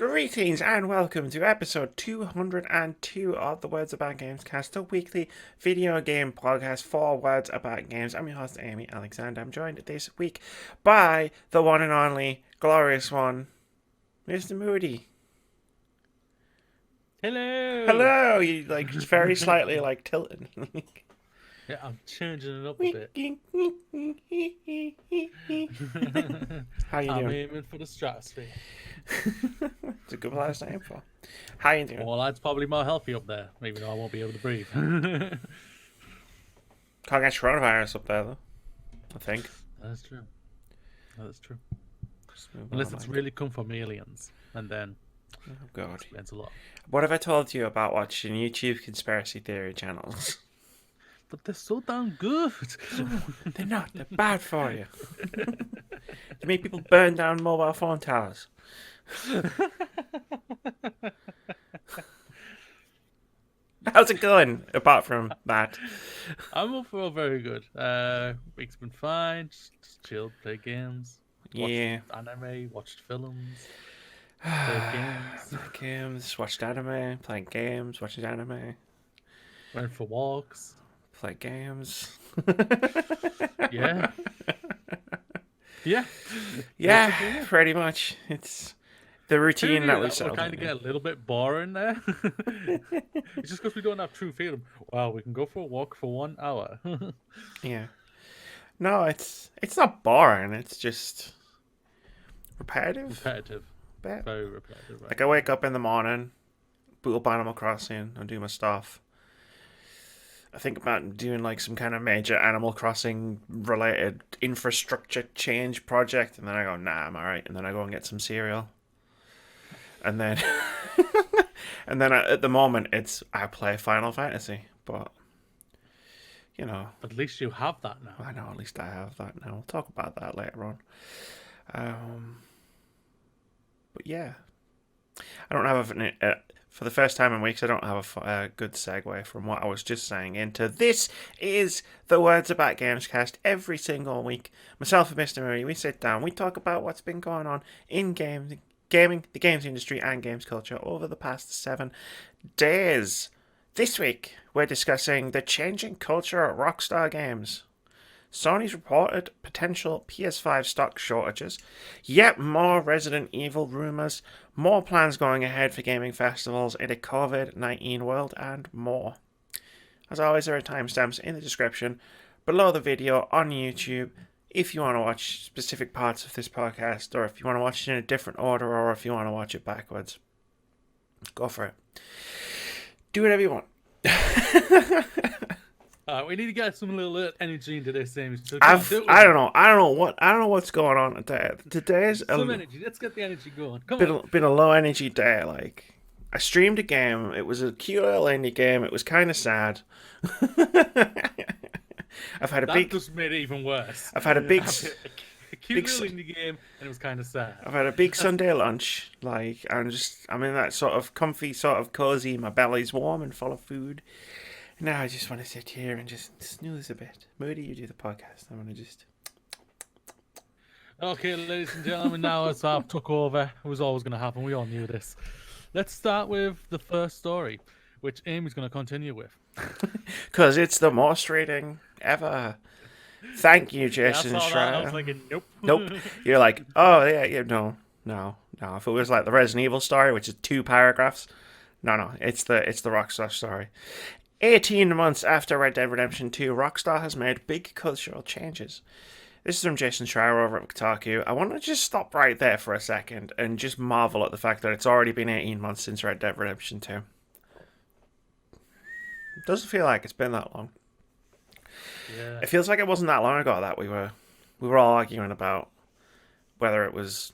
Greetings and welcome to episode 202 of the Words About Gamescast, a weekly video game podcast for words about games. I'm your host, Amy Alexander. I'm joined this week by the one and only glorious one, Mr. Moody. Hello! Hello! You just very slightly tilting. Yeah, I'm changing it up a bit. How you doing? I'm aiming for the stratosphere. It's a good place to aim for. How you doing? Well, that's probably more healthy up there, even though I won't be able to breathe. Can't get coronavirus up there, though. I think. That's true. Unless it's really come from aliens, and then oh god, explains a lot. What have I told you about watching YouTube conspiracy theory channels? But they're so damn good. They're not. They're bad for you. They make people burn down mobile phone towers. How's it going, apart from that? I'm overall very good. Week's been fine. Just chilled, played games. Yeah. Watched anime, watched films. Played games. Watched anime, played games, watched anime. Went for walks. Play games. Yeah. Yeah, pretty much. It's the routine that we've settled. We kind of get a little bit boring there. It's just because we don't have true freedom. Well, we can go for a walk for 1 hour. Yeah. No, it's not boring. It's just repetitive. Very repetitive. Right? Like I wake up in the morning, boot up Animal Crossing, and do my stuff. I think about doing some kind of major Animal Crossing related infrastructure change project, and then I go, nah, I'm alright, and then I go and get some cereal. And then at the moment I play Final Fantasy, but at least you have that now. I know, at least I have that now. We'll talk about that later on. But yeah, I don't have for the first time in weeks, I don't have a good segue from what I was just saying into this is the Words About Gamescast. Every single week, myself and Mr. Murray, we sit down, we talk about what's been going on in gaming, the games industry and games culture over the past 7 days. This week, we're discussing the changing culture at Rockstar Games, Sony's reported potential PS5 stock shortages, yet more Resident Evil rumours, more plans going ahead for gaming festivals in a COVID-19 world, and more. As always, there are timestamps in the description below the video on YouTube if you want to watch specific parts of this podcast, or if you want to watch it in a different order, or if you want to watch it backwards. Go for it. Do whatever you want. We need to get some little energy into this thing. So I don't know what's going on today. Today's some energy. Let's get the energy going. Been a low energy day. I streamed a game. It was a cute little indie game. It was kind of sad. That just made it even worse. I've had a big, a cute little indie game, and it was kind of sad. I've had a big Sunday lunch. I'm in that sort of comfy, sort of cozy. My belly's warm and full of food. Now I just want to sit here and just snooze a bit. Moody, you do the podcast. I want to just... Okay, ladies and gentlemen, now as I've took over, it was always going to happen. We all knew this. Let's start with the first story, which Amy's going to continue with. Because it's the most reading ever. Thank you, Jason Schreier. I was like, nope. Nope. You're like, oh, yeah, no. If it was like the Resident Evil story, which is 2 paragraphs, no, it's the Rockstar story. 18 months after Red Dead Redemption 2, Rockstar has made big cultural changes. This is from Jason Schreier over at Kotaku. I want to just stop right there for a second and just marvel at the fact that it's already been 18 months since Red Dead Redemption 2. It doesn't feel like it's been that long. Yeah. It feels like it wasn't that long ago that we were all arguing about whether it was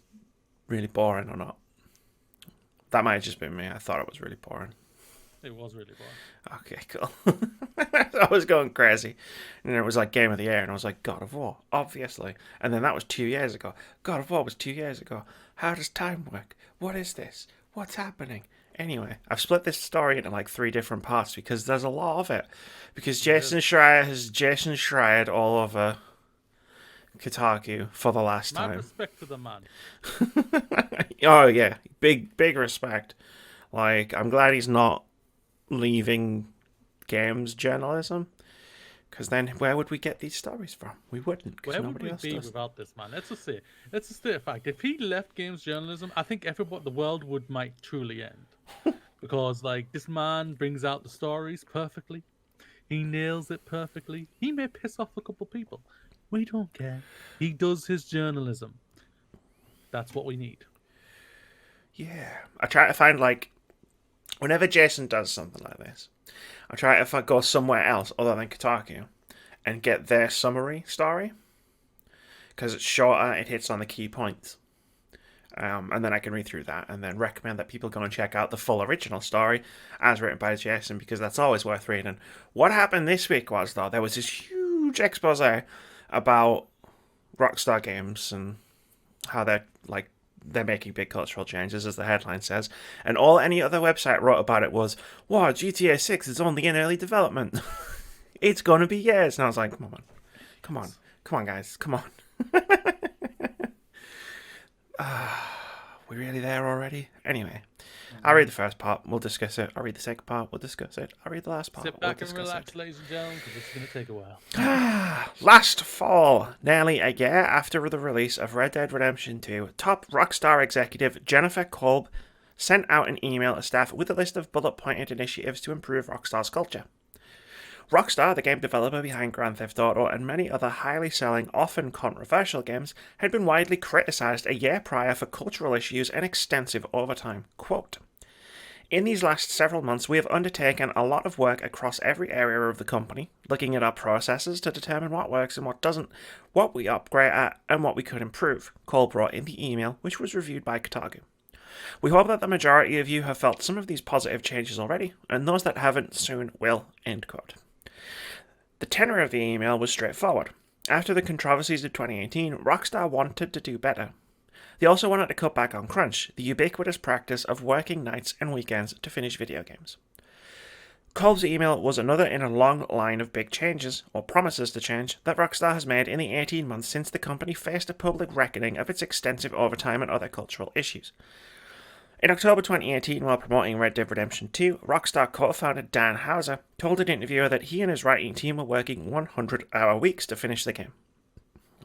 really boring or not. That might have just been me. I thought it was really boring. It was really boring. Okay, cool. I was going crazy. And then it was like Game of the Year, and I was like, God of War, obviously. And then that was 2 years ago. God of War was 2 years ago. How does time work? What is this? What's happening? Anyway, I've split this story into 3 different parts because there's a lot of it. Because Jason Schreier has Jason Schreiered all over Kotaku for the last Mad time. respect to the man. Oh yeah, big respect. Like, I'm glad he's not leaving games journalism, because then where would we get these stories from? We wouldn't, because Where would nobody we else be does. without this man? Let's just say, let's just state a fact. If he left games journalism, I think the world might truly end. Because like this man brings out the stories perfectly. He nails it perfectly. He may piss off a couple people. We don't care. He does his journalism. That's what we need. Yeah, I try to find, like, whenever Jason does something like this, I try to go somewhere else other than Kotaku and get their summary story, because it's shorter, it hits on the key points. And then I can read through that and then recommend that people go and check out the full original story as written by Jason, because that's always worth reading. What happened this week was, though, there was this huge expose about Rockstar Games and how they're making big cultural changes, as the headline says, and all any other website wrote about it was, wow, GTA 6 is only in early development. It's going to be years. And I was like, come on, guys, come on. We really there already? Anyway, I'll read the first part, we'll discuss it. I'll read the second part, we'll discuss it. I'll read the last part, Sit back and relax, ladies and gentlemen, because this is going to take a while. Last fall, nearly a year after the release of Red Dead Redemption 2, top Rockstar executive Jennifer Kolb sent out an email to staff with a list of bullet-pointed initiatives to improve Rockstar's culture. Rockstar, the game developer behind Grand Theft Auto and many other highly selling, often controversial games, had been widely criticised a year prior for cultural issues and extensive overtime. Quote, in these last several months, we have undertaken a lot of work across every area of the company, looking at our processes to determine what works and what doesn't, what we upgrade at, and what we could improve, Cole brought in the email, which was reviewed by Kotaku. We hope that the majority of you have felt some of these positive changes already, and those that haven't soon will, end quote. The tenor of the email was straightforward. After the controversies of 2018, Rockstar wanted to do better. They also wanted to cut back on crunch, the ubiquitous practice of working nights and weekends to finish video games. Kolb's email was another in a long line of big changes, or promises to change, that Rockstar has made in the 18 months since the company faced a public reckoning of its extensive overtime and other cultural issues. In October 2018, while promoting Red Dead Redemption 2, Rockstar co-founder Dan Houser told an interviewer that he and his writing team were working 100-hour weeks to finish the game.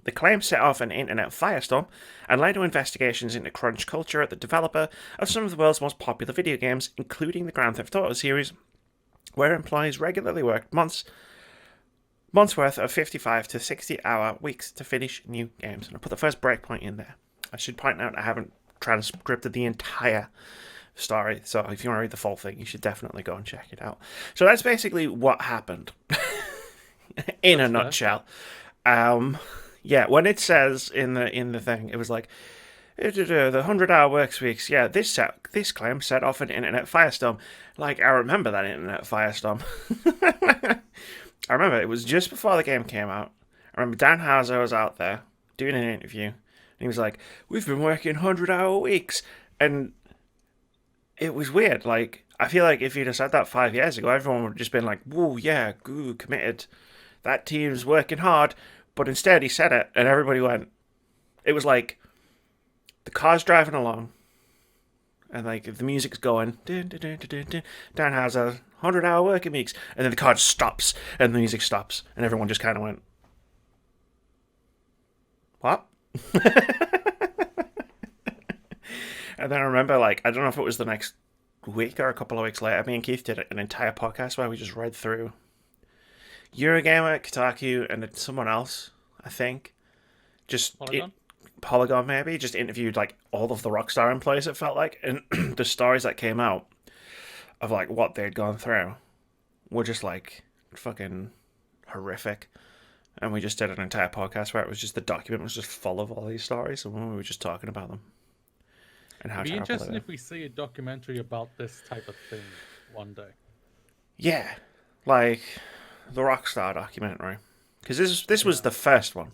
The claim set off an internet firestorm and led to investigations into crunch culture at the developer of some of the world's most popular video games, including the Grand Theft Auto series, where employees regularly worked months worth of 55 to 60-hour weeks to finish new games. And I put the first breakpoint in there. I should point out I haven't transcribed the entire story, so if you want to read the full thing, you should definitely go and check it out. So that's basically what happened in a nutshell. Yeah, when it says in the thing, it was like the 100-hour work weeks. Yeah, this claim set off an internet firestorm. Like, I remember that internet firestorm. I remember it was just before the game came out. I remember Dan Houser was out there doing an interview, and he was like, "We've been working 100-hour weeks," and it was weird. Like, I feel like if you'd have said that 5 years ago, everyone would have just been like, "Whoa, yeah, good, committed. That team's working hard." But instead, he said it, and everybody went. It was like the car's driving along, and like the music's going. Dun, dun, dun, dun, dun. Dan has 100-hour working weeks, and then the car just stops, and the music stops, and everyone just kind of went, "What?" And then I remember, like, I don't know if it was the next week or a couple of weeks later, me and Keith did an entire podcast where we just read through Eurogamer, Kotaku, and someone else, I think. Just Polygon, maybe. Just interviewed like all of the Rockstar employees, it felt like. And the stories that came out of like what they'd gone through were just like fucking horrific. And we just did an entire podcast where it was just the document was just full of all these stories, and we were just talking about them. And how it'd be interesting if we see a documentary about this type of thing one day. Yeah, like the Rockstar documentary, because this was the first one.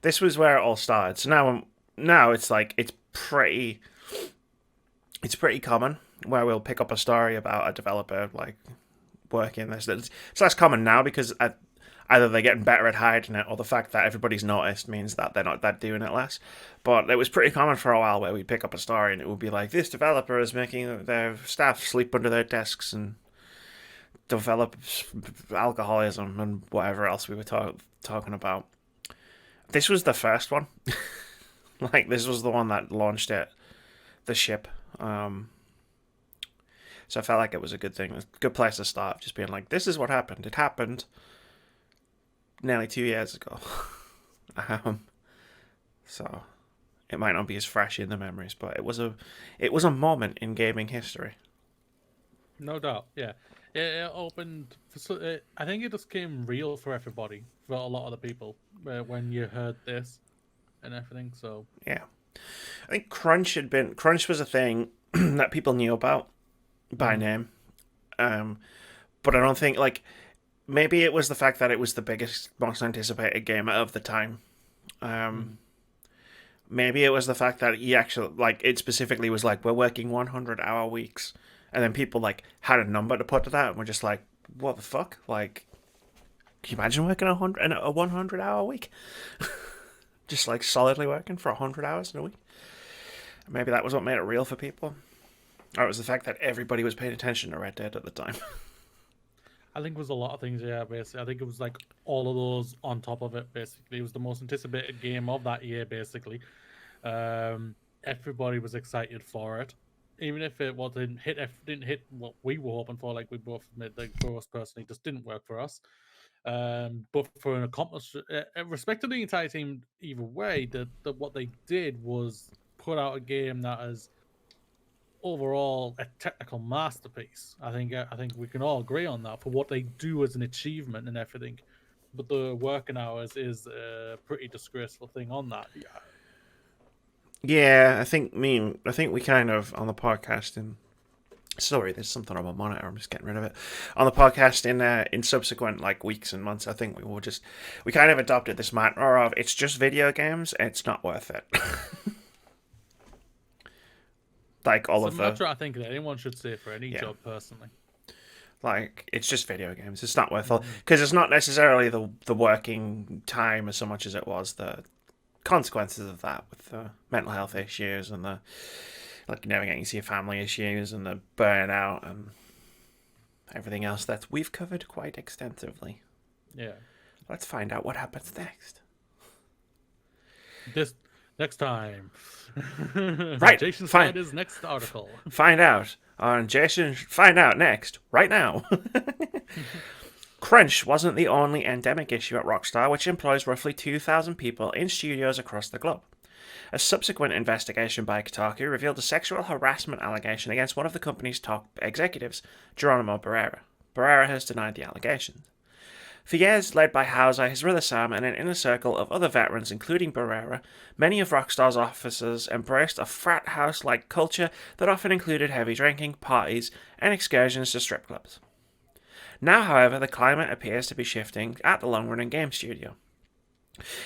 This was where it all started. So now it's like it's pretty common where we'll pick up a story about a developer like working this. It's less common now because either they're getting better at hiding it, or the fact that everybody's noticed means that they're doing it less. But it was pretty common for a while where we'd pick up a story and it would be like, this developer is making their staff sleep under their desks and develop alcoholism and whatever else we were talking about. This was the first one. Like, this was the one that launched the ship. So I felt like it was a good thing. It was a good place to start, just being like, this is what happened. It happened nearly 2 years ago. So it might not be as fresh in the memories, but it was a moment in gaming history. No doubt, yeah. It opened. I think it just came real for everybody, for a lot of the people, when you heard this and everything. So yeah, I think Crunch was a thing that people knew about by name, but I don't think, like, maybe it was the fact that it was the biggest, most anticipated game of the time. Maybe it was the fact that he actually, like, it specifically was like, we're working 100-hour weeks. And then people, like, had a number to put to that, and we're just like, what the fuck? Like, can you imagine working a 100-hour week? Just, like, solidly working for 100 hours in a week? Maybe that was what made it real for people. Or it was the fact that everybody was paying attention to Red Dead at the time. I think it was a lot of things, yeah, basically. I think it was, like, all of those on top of it, basically. It was the most anticipated game of that year, basically. Everybody was excited for it. Even if it didn't hit what we were hoping for, like we both admit, like for us personally, just didn't work for us. But for an accomplishment, respect to the entire team, either way, that what they did was put out a game that is overall a technical masterpiece. I think we can all agree on that for what they do as an achievement and everything. But the working hours is a pretty disgraceful thing on that. Yeah. Yeah, I think we kind of, on the podcast sorry, there's something on my monitor, I'm just getting rid of it. On the podcast in subsequent, like, weeks and months, I think we kind of adopted this mantra of, it's just video games, it's not worth it. Like, all of the... mantra I think that anyone should say for any job, personally. Like, it's just video games, it's not worth it. Because it's not necessarily the working time as so much as it was the consequences of that, with the mental health issues and the, like, never getting to see your family issues and the burnout and everything else that we've covered quite extensively. Yeah. Let's find out what happens next. This next time. Right. Jason Snyder's next article. Find out next, right now. Crunch wasn't the only endemic issue at Rockstar, which employs roughly 2,000 people in studios across the globe. A subsequent investigation by Kotaku revealed a sexual harassment allegation against one of the company's top executives, Geronimo Barrera. Barrera has denied the allegations. For years, led by Hauser, his brother Sam, and an inner circle of other veterans, including Barrera, many of Rockstar's officers embraced a frat house-like culture that often included heavy drinking, parties, and excursions to strip clubs. Now, however, the climate appears to be shifting at the long-running game studio.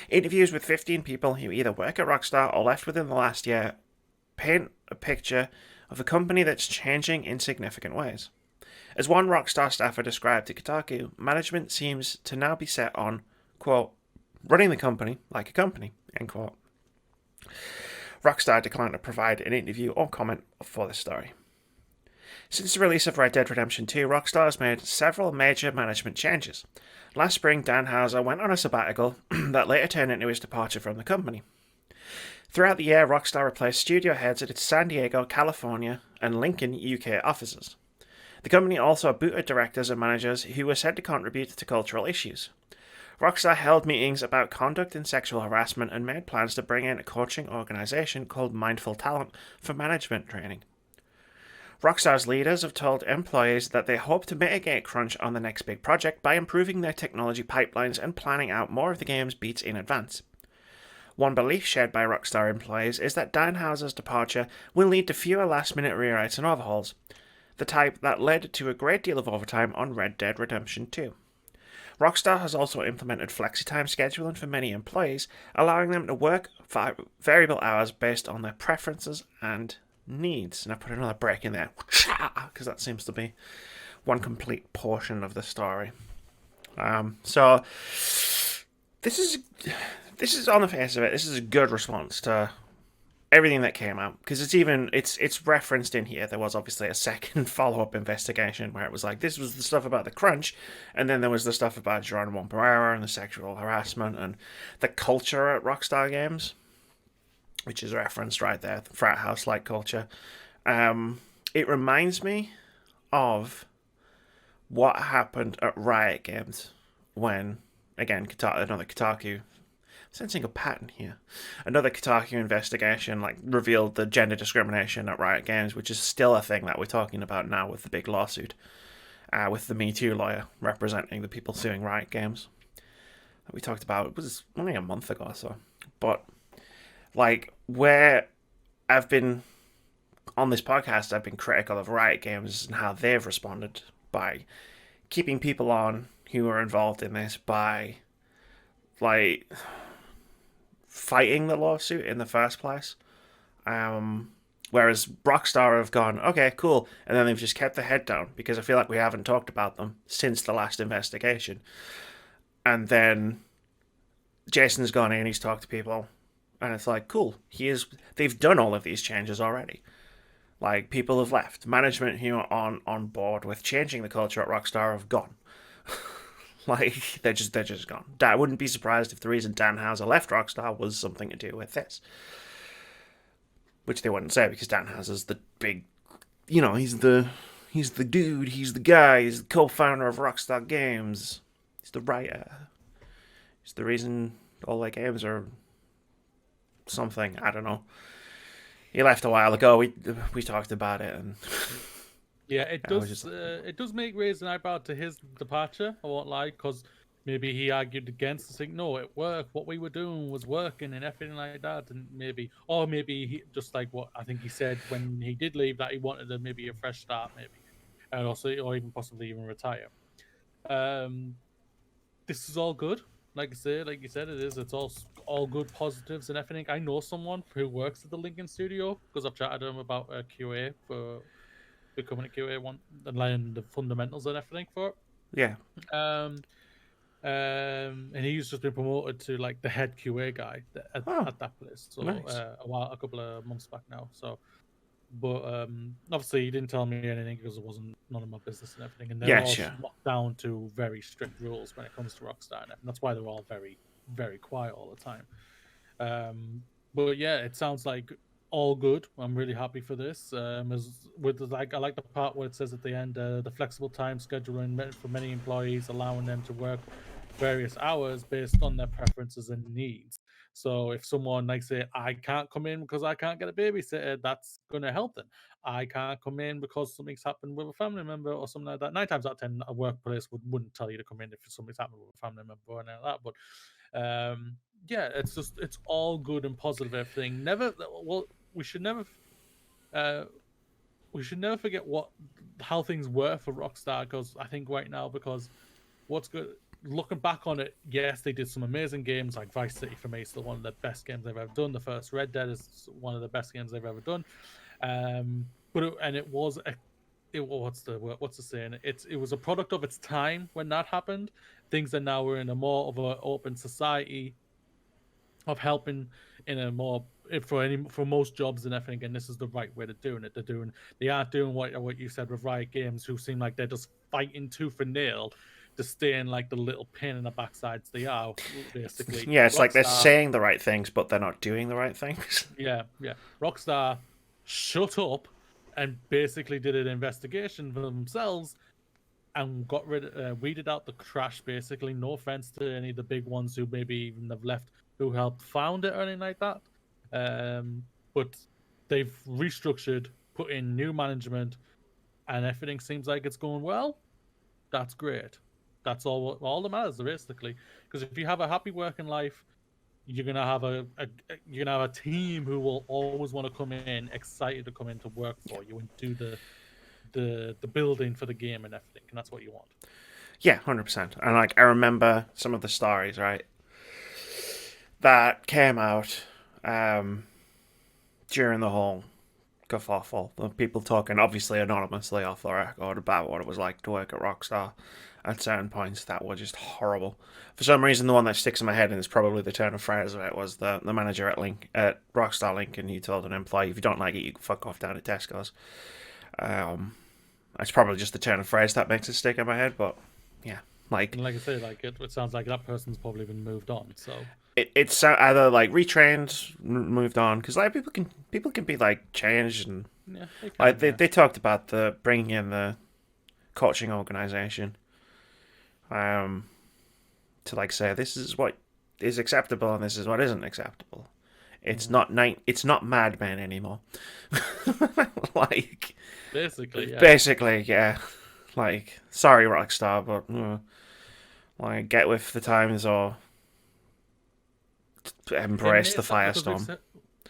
Interviews with 15 people who either work at Rockstar or left within the last year paint a picture of a company that's changing in significant ways. As one Rockstar staffer described to Kotaku, management seems to now be set on, quote, running the company like a company, end quote. Rockstar declined to provide an interview or comment for this story. Since the release of Red Dead Redemption 2, Rockstar has made several major management changes. Last spring, Dan Houser went on a sabbatical that later turned into his departure from the company. Throughout the year, Rockstar replaced studio heads at its San Diego, California, and Lincoln, UK offices. The company also booted directors and managers who were said to contribute to cultural issues. Rockstar held meetings about conduct and sexual harassment and made plans to bring in a coaching organisation called Mindful Talent for management training. Rockstar's leaders have told employees that they hope to mitigate crunch on the next big project by improving their technology pipelines and planning out more of the game's beats in advance. One belief shared by Rockstar employees is that Dan Houser's departure will lead to fewer last-minute rewrites and overhauls, the type that led to a great deal of overtime on Red Dead Redemption 2. Rockstar has also implemented flexi-time scheduling for many employees, allowing them to work variable hours based on their preferences and needs. And I put another break in there because that seems to be one complete portion of the story. So this is on the face of it, this is a good response to everything that came out, because it's referenced in here. There was obviously a second follow-up investigation where it was like, this was the stuff about the crunch, and then there was the stuff about Geronimo Pereira and the sexual harassment and the culture at Rockstar Games, which is referenced right there, the frat house like culture. It reminds me of what happened at Riot Games when, again, another Kotaku, sensing a pattern here. Another Kotaku investigation like revealed the gender discrimination at Riot Games, which is still a thing that we're talking about now with the big lawsuit, with the Me Too lawyer representing the people suing Riot Games. That we talked about, it was only a month ago or so. But like, where I've been on this podcast, I've been critical of Riot Games and how they've responded by keeping people on who are involved in this, by like fighting the lawsuit in the first place. Whereas Rockstar have gone, okay, cool, and then they've just kept their head down, because I feel like we haven't talked about them since the last investigation. And then Jason's gone in, he's talked to people, and it's like, cool, they've done all of these changes already. Like, people have left. Management who are on board with changing the culture at Rockstar have gone. Like, they're just gone. I wouldn't be surprised if the reason Dan Houser left Rockstar was something to do with this. Which they wouldn't say, because Dan Houser's the big, he's the dude, he's the guy, he's the co-founder of Rockstar Games. He's the writer. He's the reason all their games are something, I don't know. He left a while ago. We talked about it, and yeah, it does make raise an eyebrow to his departure. I won't lie, because maybe he argued against it, saying no, it worked. What we were doing was working, and everything like that. And maybe he just like what I think he said when he did leave, that he wanted maybe a fresh start, maybe, and also or even possibly even retire. This is all good. Like you said, it is. It's all good positives and everything. I know someone who works at the Lincoln Studio, because I've chatted to him about QA for becoming a QA one and learning the fundamentals and everything for it. Yeah. And he's just been promoted to like the head QA guy at that place. So nice. a couple of months back now. So. But obviously, he didn't tell me anything because it wasn't none of my business and everything. And they're all locked down to very strict rules when it comes to Rockstar, and that's why they're all very, very quiet all the time. But yeah, it sounds like all good. I'm really happy for this. I like the part where it says at the end, the flexible time scheduling for many employees, allowing them to work various hours based on their preferences and needs. So if someone like say, I can't come in because I can't get a babysitter, that's going to help them. I can't come in because something's happened with a family member or something like that. 9 times out of 10, a workplace wouldn't tell you to come in if something's happened with a family member or anything like that. But yeah, it's all good and positive. Everything. We should never forget how things were for Rockstar, because I think right now, because what's good. Looking back on it, yes, they did some amazing games, like Vice City for me is one of the best games they've ever done. The first Red Dead is one of the best games they've ever done. What's the saying? It was a product of its time when that happened. Things are now we're in a more of an open society of helping in a more for most jobs and everything, and this is the right way to doing it. They aren't doing what you said with Riot Games, who seem like they're just fighting tooth and nail to stay in like the little pain in the backsides they are, basically. Yeah, it's Rockstar, like they're saying the right things, but they're not doing the right things. Yeah. Rockstar shut up and basically did an investigation for themselves and weeded out the trash, basically. No offense to any of the big ones who maybe even have left, who helped found it or anything like that. But they've restructured, put in new management, and everything seems like it's going well. That's great. That's all that matters, basically. Because if you have a happy working life, you're gonna have a team who will always want to come in, excited to come in to work for you and do the building for the game and everything, and that's what you want. Yeah, 100%. And like I remember some of the stories, right, that came out during the whole kerfuffle. The people talking, obviously anonymously off the record, about what it was like to work at Rockstar at certain points that were just horrible. For some reason, the one that sticks in my head, and is probably the turn of phrase of it, was the manager at Rockstar Lincoln. He told an employee, if you don't like it, you can fuck off down at Tesco's. It's probably just the turn of phrase that makes it stick in my head, but yeah. And like I say, like it sounds like that person's probably been moved on. So it's either like retrained, moved on, because like people can be like changed, and yeah, they can, like yeah. they talked about the bringing in the coaching organization, to like say this is what is acceptable and this is what isn't acceptable. It's not it's not Mad Men anymore. Like basically, yeah. Like, sorry, Rockstar, but like, get with the times or embrace the firestorm.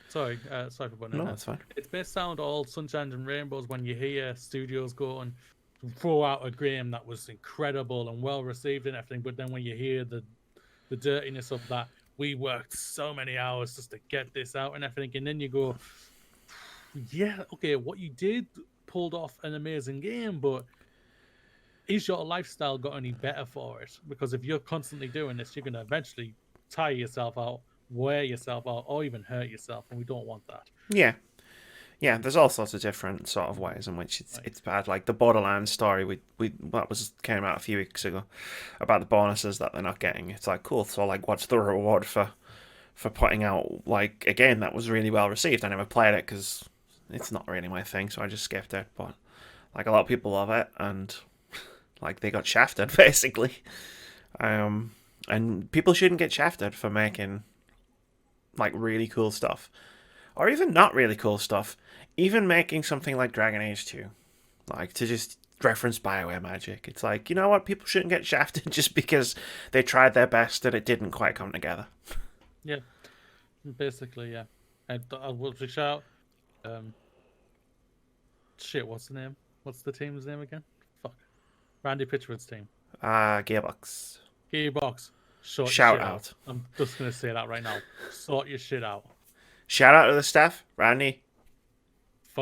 Sorry for butting in. No, that's fine. It may sound all sunshine and rainbows when you hear studios go and throw out a game that was incredible and well received and everything, but then when you hear the dirtiness of that, we worked so many hours just to get this out and everything, and then you go, yeah, okay, what you did pulled off an amazing game, but is your lifestyle got any better for it? Because if you're constantly doing this, you're going to eventually tire yourself out, wear yourself out, or even hurt yourself, and we don't want that. Yeah. Yeah, there's all sorts of different sort of ways in which it's bad. Like the Borderlands story came out a few weeks ago about the bonuses that they're not getting. It's like, cool, so like what's the reward for putting out like a game that was really well received? I never played it because it's not really my thing, so I just skipped it. But like a lot of people love it, and like they got shafted basically. And people shouldn't get shafted for making like really cool stuff, or even not really cool stuff. Even making something like Dragon Age 2, like to just reference BioWare magic. It's like, you know what? People shouldn't get shafted just because they tried their best and it didn't quite come together. Yeah, basically, yeah. And I will shout. Shit, what's the name? What's the team's name again? Fuck. Randy Pitchford's team. Gearbox. Gearbox. Shout out. I'm just gonna say that right now. Sort your shit out. Shout out to the staff, Randy.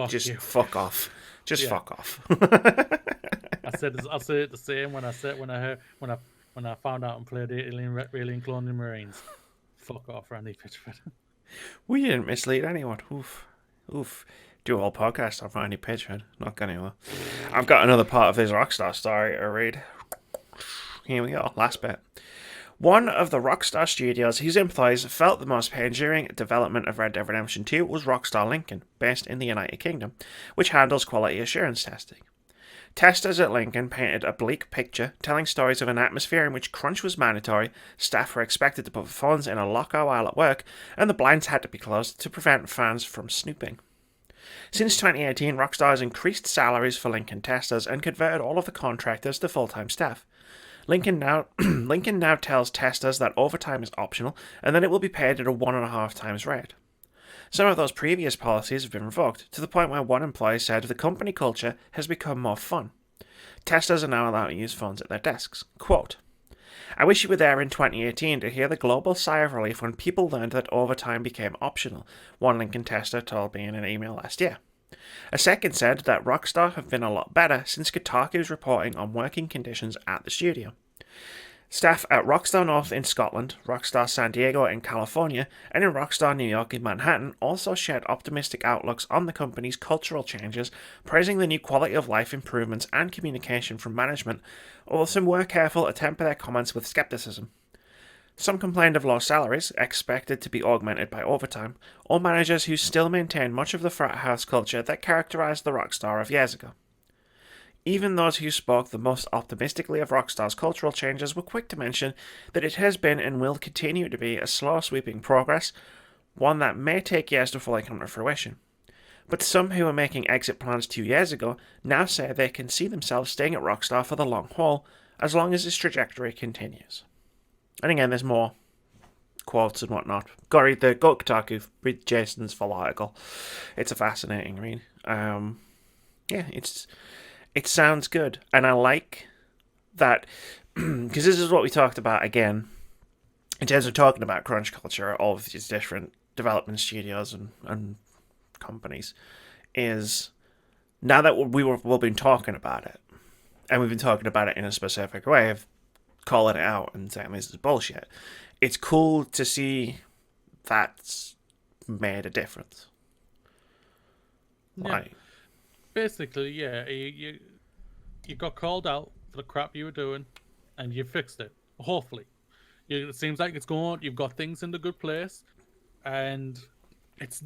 Just fuck off. Just fuck off. I said it the same when I found out and played Alien Cloning Marines. Fuck off, Randy Pitchford. We didn't mislead anyone. Oof. Do a whole podcast on Randy Pitchford. Not gonna anywhere. I've got another part of his Rockstar story to read. Here we go. Last bit. One of the Rockstar studios whose employees felt the most pain during development of Red Dead Redemption 2 was Rockstar Lincoln, based in the United Kingdom, which handles quality assurance testing. Testers at Lincoln painted a bleak picture, telling stories of an atmosphere in which crunch was mandatory, staff were expected to put phones in a locker while at work, and the blinds had to be closed to prevent fans from snooping. Since 2018, Rockstar has increased salaries for Lincoln testers and converted all of the contractors to full-time staff. Lincoln now tells testers that overtime is optional and that it will be paid at a 1.5 times rate. Some of those previous policies have been revoked, to the point where one employee said the company culture has become more fun. Testers are now allowed to use phones at their desks. Quote, I wish you were there in 2018 to hear the global sigh of relief when people learned that overtime became optional, one Lincoln tester told me in an email last year. A second said that Rockstar have been a lot better since Kotaku's reporting on working conditions at the studio. Staff at Rockstar North in Scotland, Rockstar San Diego in California, and in Rockstar New York in Manhattan also shared optimistic outlooks on the company's cultural changes, praising the new quality of life improvements and communication from management, although some were careful to temper their comments with skepticism. Some complained of low salaries, expected to be augmented by overtime, or managers who still maintain much of the frat house culture that characterized the Rockstar of years ago. Even those who spoke the most optimistically of Rockstar's cultural changes were quick to mention that it has been and will continue to be a slow sweeping progress, one that may take years to fully come to fruition. But some who were making exit plans 2 years ago now say they can see themselves staying at Rockstar for the long haul, as long as this trajectory continues. And again, there's more quotes and whatnot. Go read the Kotaku, read Jason's full article. It's a fascinating read. It sounds good, and I like that because this is what we talked about again in terms of talking about crunch culture, all of these different development studios and companies. is now that we've been talking about it, and we've been talking about it in a specific way of calling it out and saying this is bullshit, it's cool to see that's made a difference. Yeah. Like, Basically, yeah, you got called out for the crap you were doing, and you fixed it. Hopefully, it seems like it's going. You've got things in the good place, and it's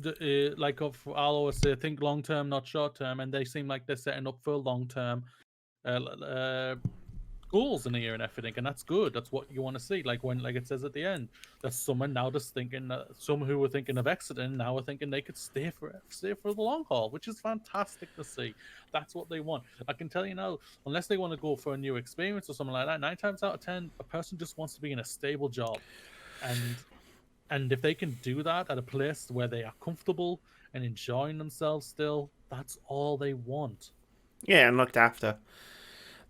like I'll always say, think long term, not short term, and they seem like they're setting up for long term goals in a year and everything, and that's good. That's what you want to see. Like when, like it says at the end, that someone now just thinking, some who were thinking of exiting now are thinking they could stay for the long haul, which is fantastic to see. That's what they want. I can tell you now, unless they want to go for a new experience or something like that, 9 times out of 10, a person just wants to be in a stable job, and if they can do that at a place where they are comfortable and enjoying themselves still, that's all they want. yeah, and looked after.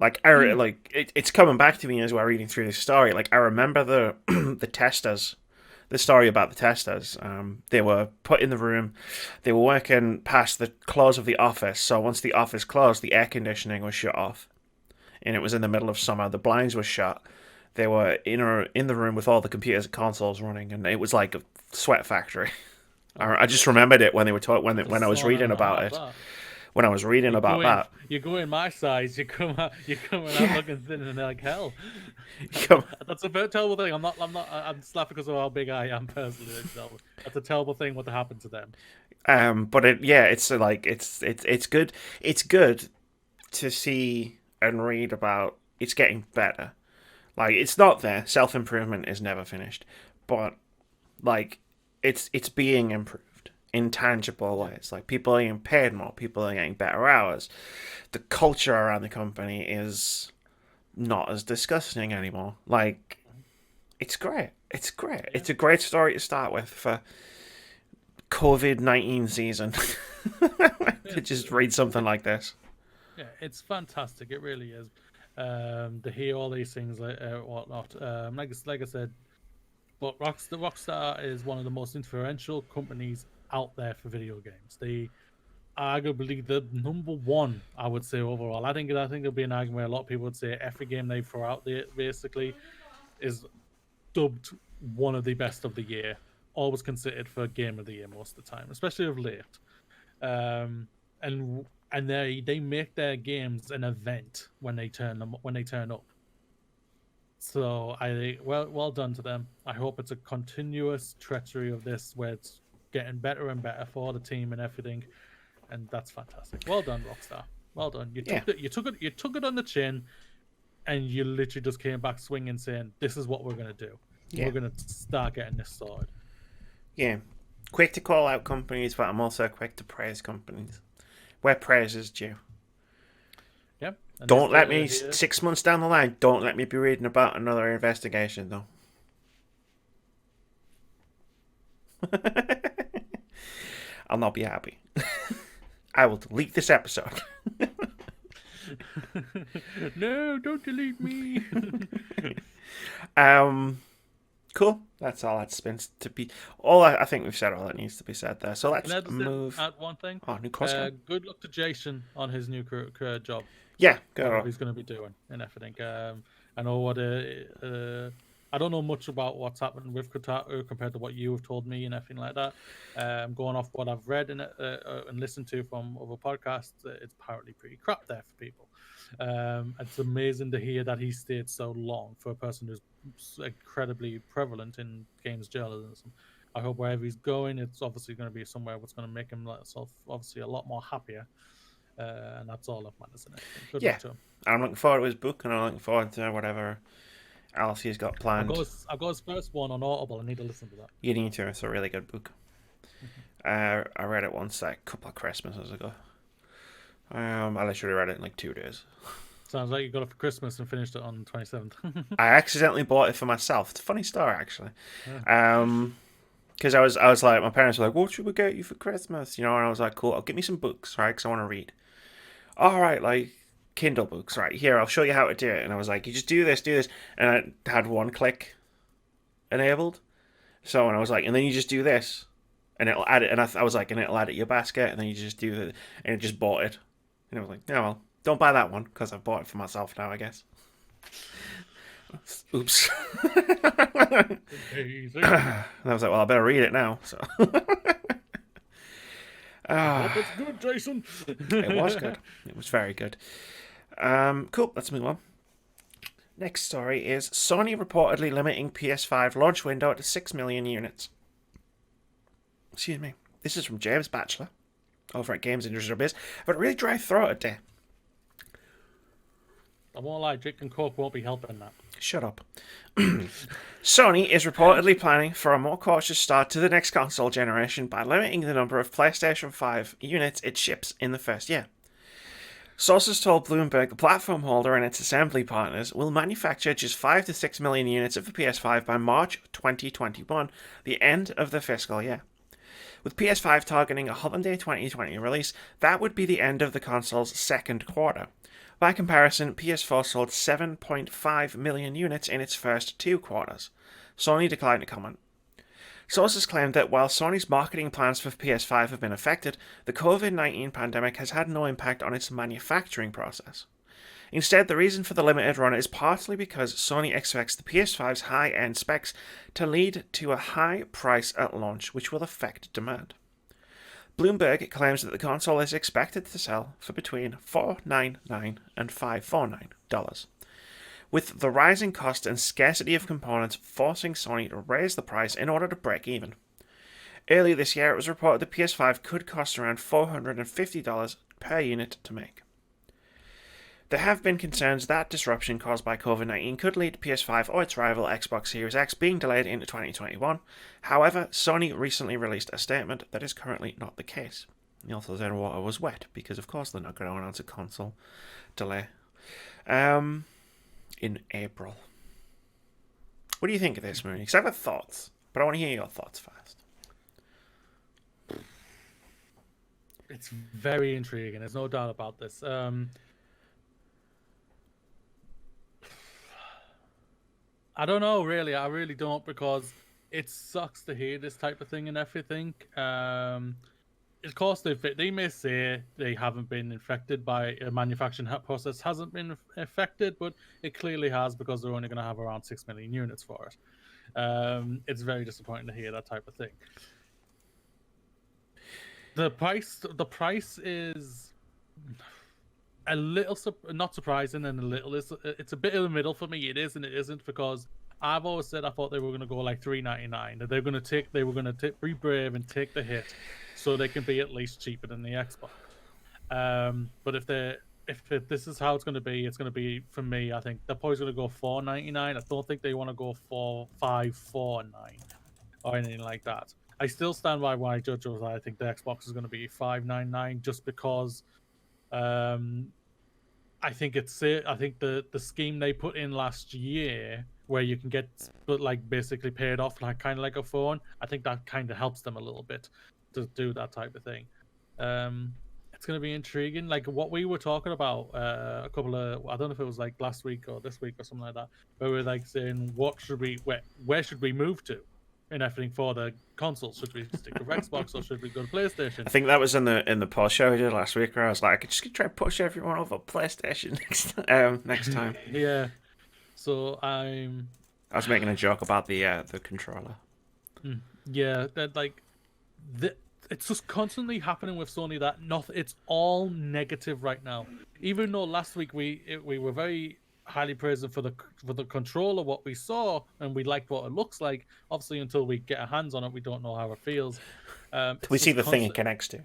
Like, it's coming back to me as we're reading through this story. Like, I remember the the testers, the story about the testers. They were put in the room. They were working past the close of the office. So once the office closed, the air conditioning was shut off, and it was in the middle of summer. The blinds were shut. They were in the room with all the computers and consoles running, and it was like a sweat factory. I just remembered it when they were when I was reading about it. When I was reading about that, you go in my size, you come out looking thin and like hell. That's a very terrible thing. I'm slapping because of how big I am personally. That's a terrible thing. What happened to them? But it's like it's good. It's good to see and read about. It's getting better. Like, it's not there. Self-improvement is never finished, but like it's being improved in tangible ways. Like, people are getting paid more, people are getting better hours. The culture around the company is not as disgusting anymore. Like, it's great. It's great. Yeah. It's a great story to start with for COVID-19 season. To just read something like this. Yeah, it's fantastic. It really is. To hear all these things, like whatnot. Like I said, but Rockstar is one of the most influential companies out there for video games. They arguably the number one, I would say, overall. I think there'll be an argument where a lot of people would say every game they throw out there basically is dubbed one of the best of the year. Always considered for game of the year most of the time, especially of late. And they make their games an event when they turn up. So well done to them. I hope it's a continuous treachery of this where it's getting better and better for the team and everything, and that's fantastic. Well done, Rockstar. Well done. You took it on the chin, and you literally just came back swinging, saying, "This is what we're gonna do. Yeah. We're gonna start getting this sorted." Yeah, quick to call out companies, but I'm also quick to praise companies where praise is due. Yep. And don't let me 6 months down the line. Don't let me be reading about another investigation, though. I'll not be happy. I will delete this episode. No, don't delete me. Cool. That's all that's been to be. I think we've said all that needs to be said there. So let's move. Add one thing. Oh, new course. Good luck to Jason on his new career job. Yeah, what he's going to be doing and everything. I know what I don't know much about what's happened with Kotaku compared to what you have told me and everything like that. Going off what I've read and listened to from other podcasts, it's apparently pretty crap there for people. It's amazing to hear that he stayed so long for a person who's incredibly prevalent in games journalism. I hope wherever he's going, it's obviously going to be somewhere what's going to make him obviously a lot more happier. And that's all that matters in it. Good luck to him. I'm looking forward to his book, and I'm looking forward to whatever else he's got planned. I've got his first one on Audible. I need to listen to that. You need to. It's a really good book. I read it once a couple of Christmases ago. I literally read it in like 2 days. Sounds like you got it for Christmas and finished it on the 27th. I accidentally bought it for myself. It's a funny story, actually. Because I was like, my parents were like, "What should we get you for Christmas?" And I was like, "Cool, I'll get me some books, right? Because I want to read." All right, like Kindle books, right? Here, I'll show you how to do it. And I was like, "You just do this," and I had one click enabled. So, and I was like, "And then you just do this," and it'll add it. And I was like, and it'll add it to your basket, and then you just do the, and it just bought it. And I was like, no, well, don't buy that one because I've bought it for myself now, I guess. Oops. Amazing. I was like, well, I better read it now. So. Hope it's good, Jason. It was good. It was very good. Cool. Let's move on. Next story is Sony reportedly limiting PS5 launch window to 6 million units. Excuse me. This is from James Batchelor over at Games Industry Biz. I've got a really dry throat today. I won't lie, Jake and Coke won't be helping that. Shut up. Sony is reportedly planning for a more cautious start to the next console generation by limiting the number of PlayStation 5 units it ships in the first year. Sources told Bloomberg the platform holder and its assembly partners will manufacture just 5 to 6 million units of the PS5 by March 2021, the end of the fiscal year. With PS5 targeting a holiday 2020 release, that would be the end of the console's second quarter. By comparison, PS4 sold 7.5 million units in its first 2 quarters. Sony declined to comment. Sources claimed that while Sony's marketing plans for PS5 have been affected, the COVID-19 pandemic has had no impact on its manufacturing process. Instead, the reason for the limited run is partly because Sony expects the PS5's high-end specs to lead to a high price at launch, which will affect demand. Bloomberg claims that the console is expected to sell for between $499 and $549, with the rising cost and scarcity of components forcing Sony to raise the price in order to break even. Earlier this year, it was reported the PS5 could cost around $450 per unit to make. There have been concerns that disruption caused by COVID-19 could lead to PS5 or its rival Xbox Series X being delayed into 2021. However, Sony recently released a statement that is currently not the case. The author's air water was wet because, of course, they're not going to announce a console delay in April. What do you think of this, Moody? Because I've got thoughts, but I want to hear your thoughts first. It's very intriguing. There's no doubt about this. I don't know, really. I really don't, because it sucks to hear this type of thing and everything. Of course, they may say they haven't been infected by a manufacturing process hasn't been affected, but it clearly has, because they're only going to have around 6 million units for it. It's very disappointing to hear that type of thing. The price is a little not surprising, and a little it's a bit in the middle for me. It is and it isn't, because I've always said I thought they were going to go like $399. That they were going to be brave and take the hit, so they can be at least cheaper than the Xbox. But if this is how it's going to be for me. I think they're probably going to go $499. I don't think they want to go $549 or anything like that. I still stand by why Judge was. I think the Xbox is going to be $599, just because. I think the scheme they put in last year, where you can get basically paid off kind of like a phone, I think that kind of helps them a little bit to do that type of thing. It's going to be intriguing, like what we were talking about a couple of, I don't know if it was like last week or this week or something like that, where we were like saying where should we move to and everything for the consoles. Should we stick with Xbox or should we go to PlayStation? I think that was in the post show we did last week, where I was like, I could just try to push everyone over PlayStation next time. Yeah. So I was making a joke about the controller. Yeah, that it's just constantly happening with Sony that it's all negative right now. Even though last week we were very highly praising for the controller, what we saw, and we liked what it looks like. Obviously, until we get our hands on it, we don't know how it feels. We see the thing it connects to.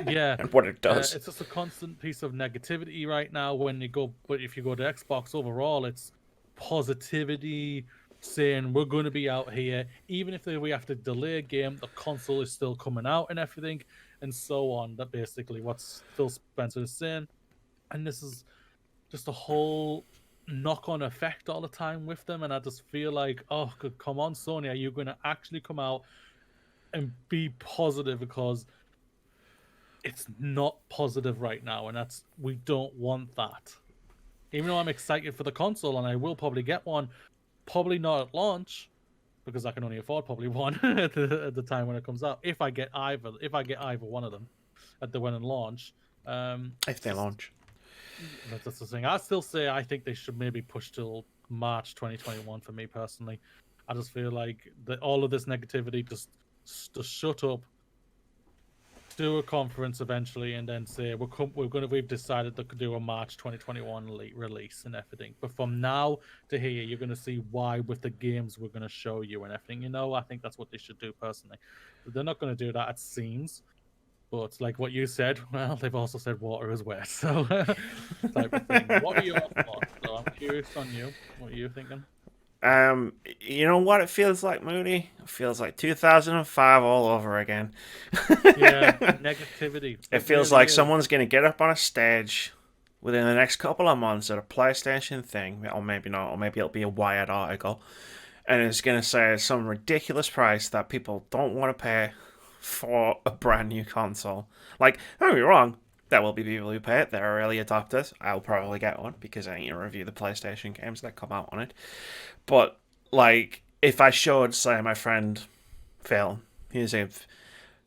Yeah, and what it does. It's just a constant piece of negativity right now. But if you go to Xbox overall, it's positivity, saying we're going to be out here, even if we have to delay a game, the console is still coming out and everything, and so on. That basically what Phil Spencer is saying, and this is just a whole knock-on effect all the time with them. And I just feel like, oh, come on, Sony, are you going to actually come out and be positive? Because it's not positive right now, and we don't want that. Even though I'm excited for the console, and I will probably get one, probably not at launch, because I can only afford probably one at the time when it comes out. If I get either one of them at the when and launch, If they launch. that's the thing. I still say I think they should maybe push till March 2021 for me personally. I just feel like all of this negativity just shut up, do a conference eventually, and then say we've decided to do a March 2021 release and everything. But from now to here, you're gonna see why with the games we're gonna show you and everything. You know, I think that's what they should do personally. But they're not gonna do that, it seems. But like what you said, well, they've also said water is wet, so type of thing. What are your thoughts? So I'm curious on you. What are you thinking? You know what it feels like, Moody? It feels like 2005 all over again. Yeah, negativity. It feels really like is. someone's going to get up on a stage within the next couple of months at a PlayStation thing, or maybe not, or maybe it'll be a Wired article, and it's going to say some ridiculous price that people don't want to pay for a brand new console. Like, don't get me wrong, there will be people who pay it. There are early adopters. I'll probably get one because I need to review the PlayStation games that come out on it. But, like, if I showed, say, my friend Phil, he's a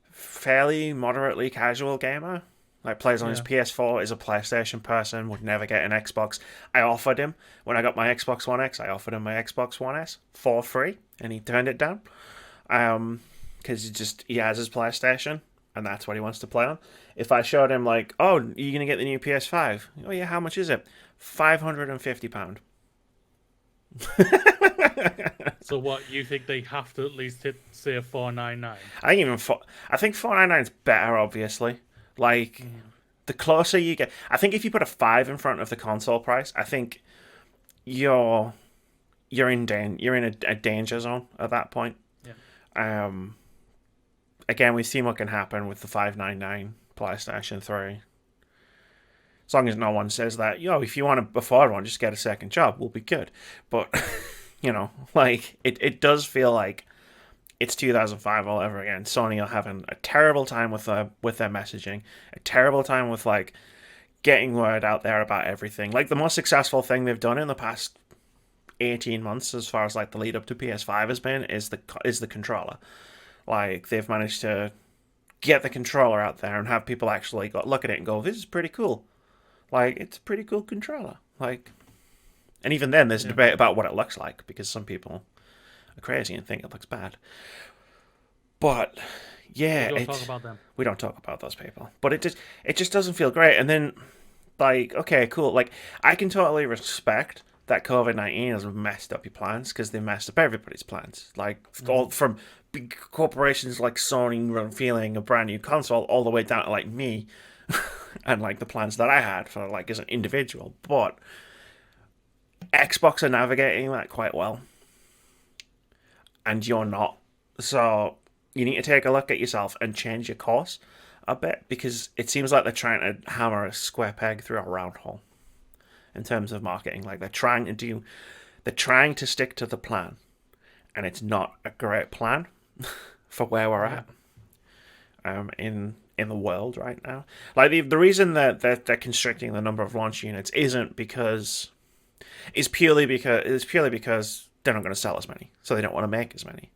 fairly moderately casual gamer, like plays on his PS4, is a PlayStation person, would never get an Xbox. I offered him, when I got my Xbox One X, I offered him my Xbox One S for free, and he turned it down. Because he has his PlayStation, and that's what he wants to play on. If I showed him, like, oh, are you going to get the new PS5? Oh, yeah, how much is it? £550. So what, you think they have to at least hit, say, a 499? I think 499 is better, obviously. Like, the closer you get... I think if you put a 5 in front of the console price, I think you're in a danger zone at that point. Yeah. Again, we've seen what can happen with the 599 PlayStation 3. As long as no one says that, if you want to afford one, just get a second job, we'll be good. But, like, it does feel like it's 2005 all over again. Sony are having a terrible time with their messaging, a terrible time with, like, getting word out there about everything. Like, the most successful thing they've done in the past 18 months, as far as, like, the lead up to PS5 has been, is the controller. Like, they've managed to get the controller out there and have people actually look at it and go, this is pretty cool. Like, it's a pretty cool controller. Like, and even then, there's a debate about what it looks like, because some people are crazy and think it looks bad. But, yeah. We don't talk about them. We don't talk about those people. But it just doesn't feel great. And then, like, okay, cool. Like, I can totally respect that COVID-19 has messed up your plans, because they messed up everybody's plans. Like, all from big corporations like Sony revealing a brand new console, all the way down to, like, me and, like, the plans that I had for, like, as an individual. But Xbox are navigating that quite well, and you're not. So you need to take a look at yourself and change your course a bit, because it seems like they're trying to hammer a square peg through a round hole in terms of marketing. Like, they're trying to stick to the plan, and it's not a great plan for where we're at in the world right now. Like, the reason that they're constricting the number of launch units is purely because they're not going to sell as many, so they don't want to make as many.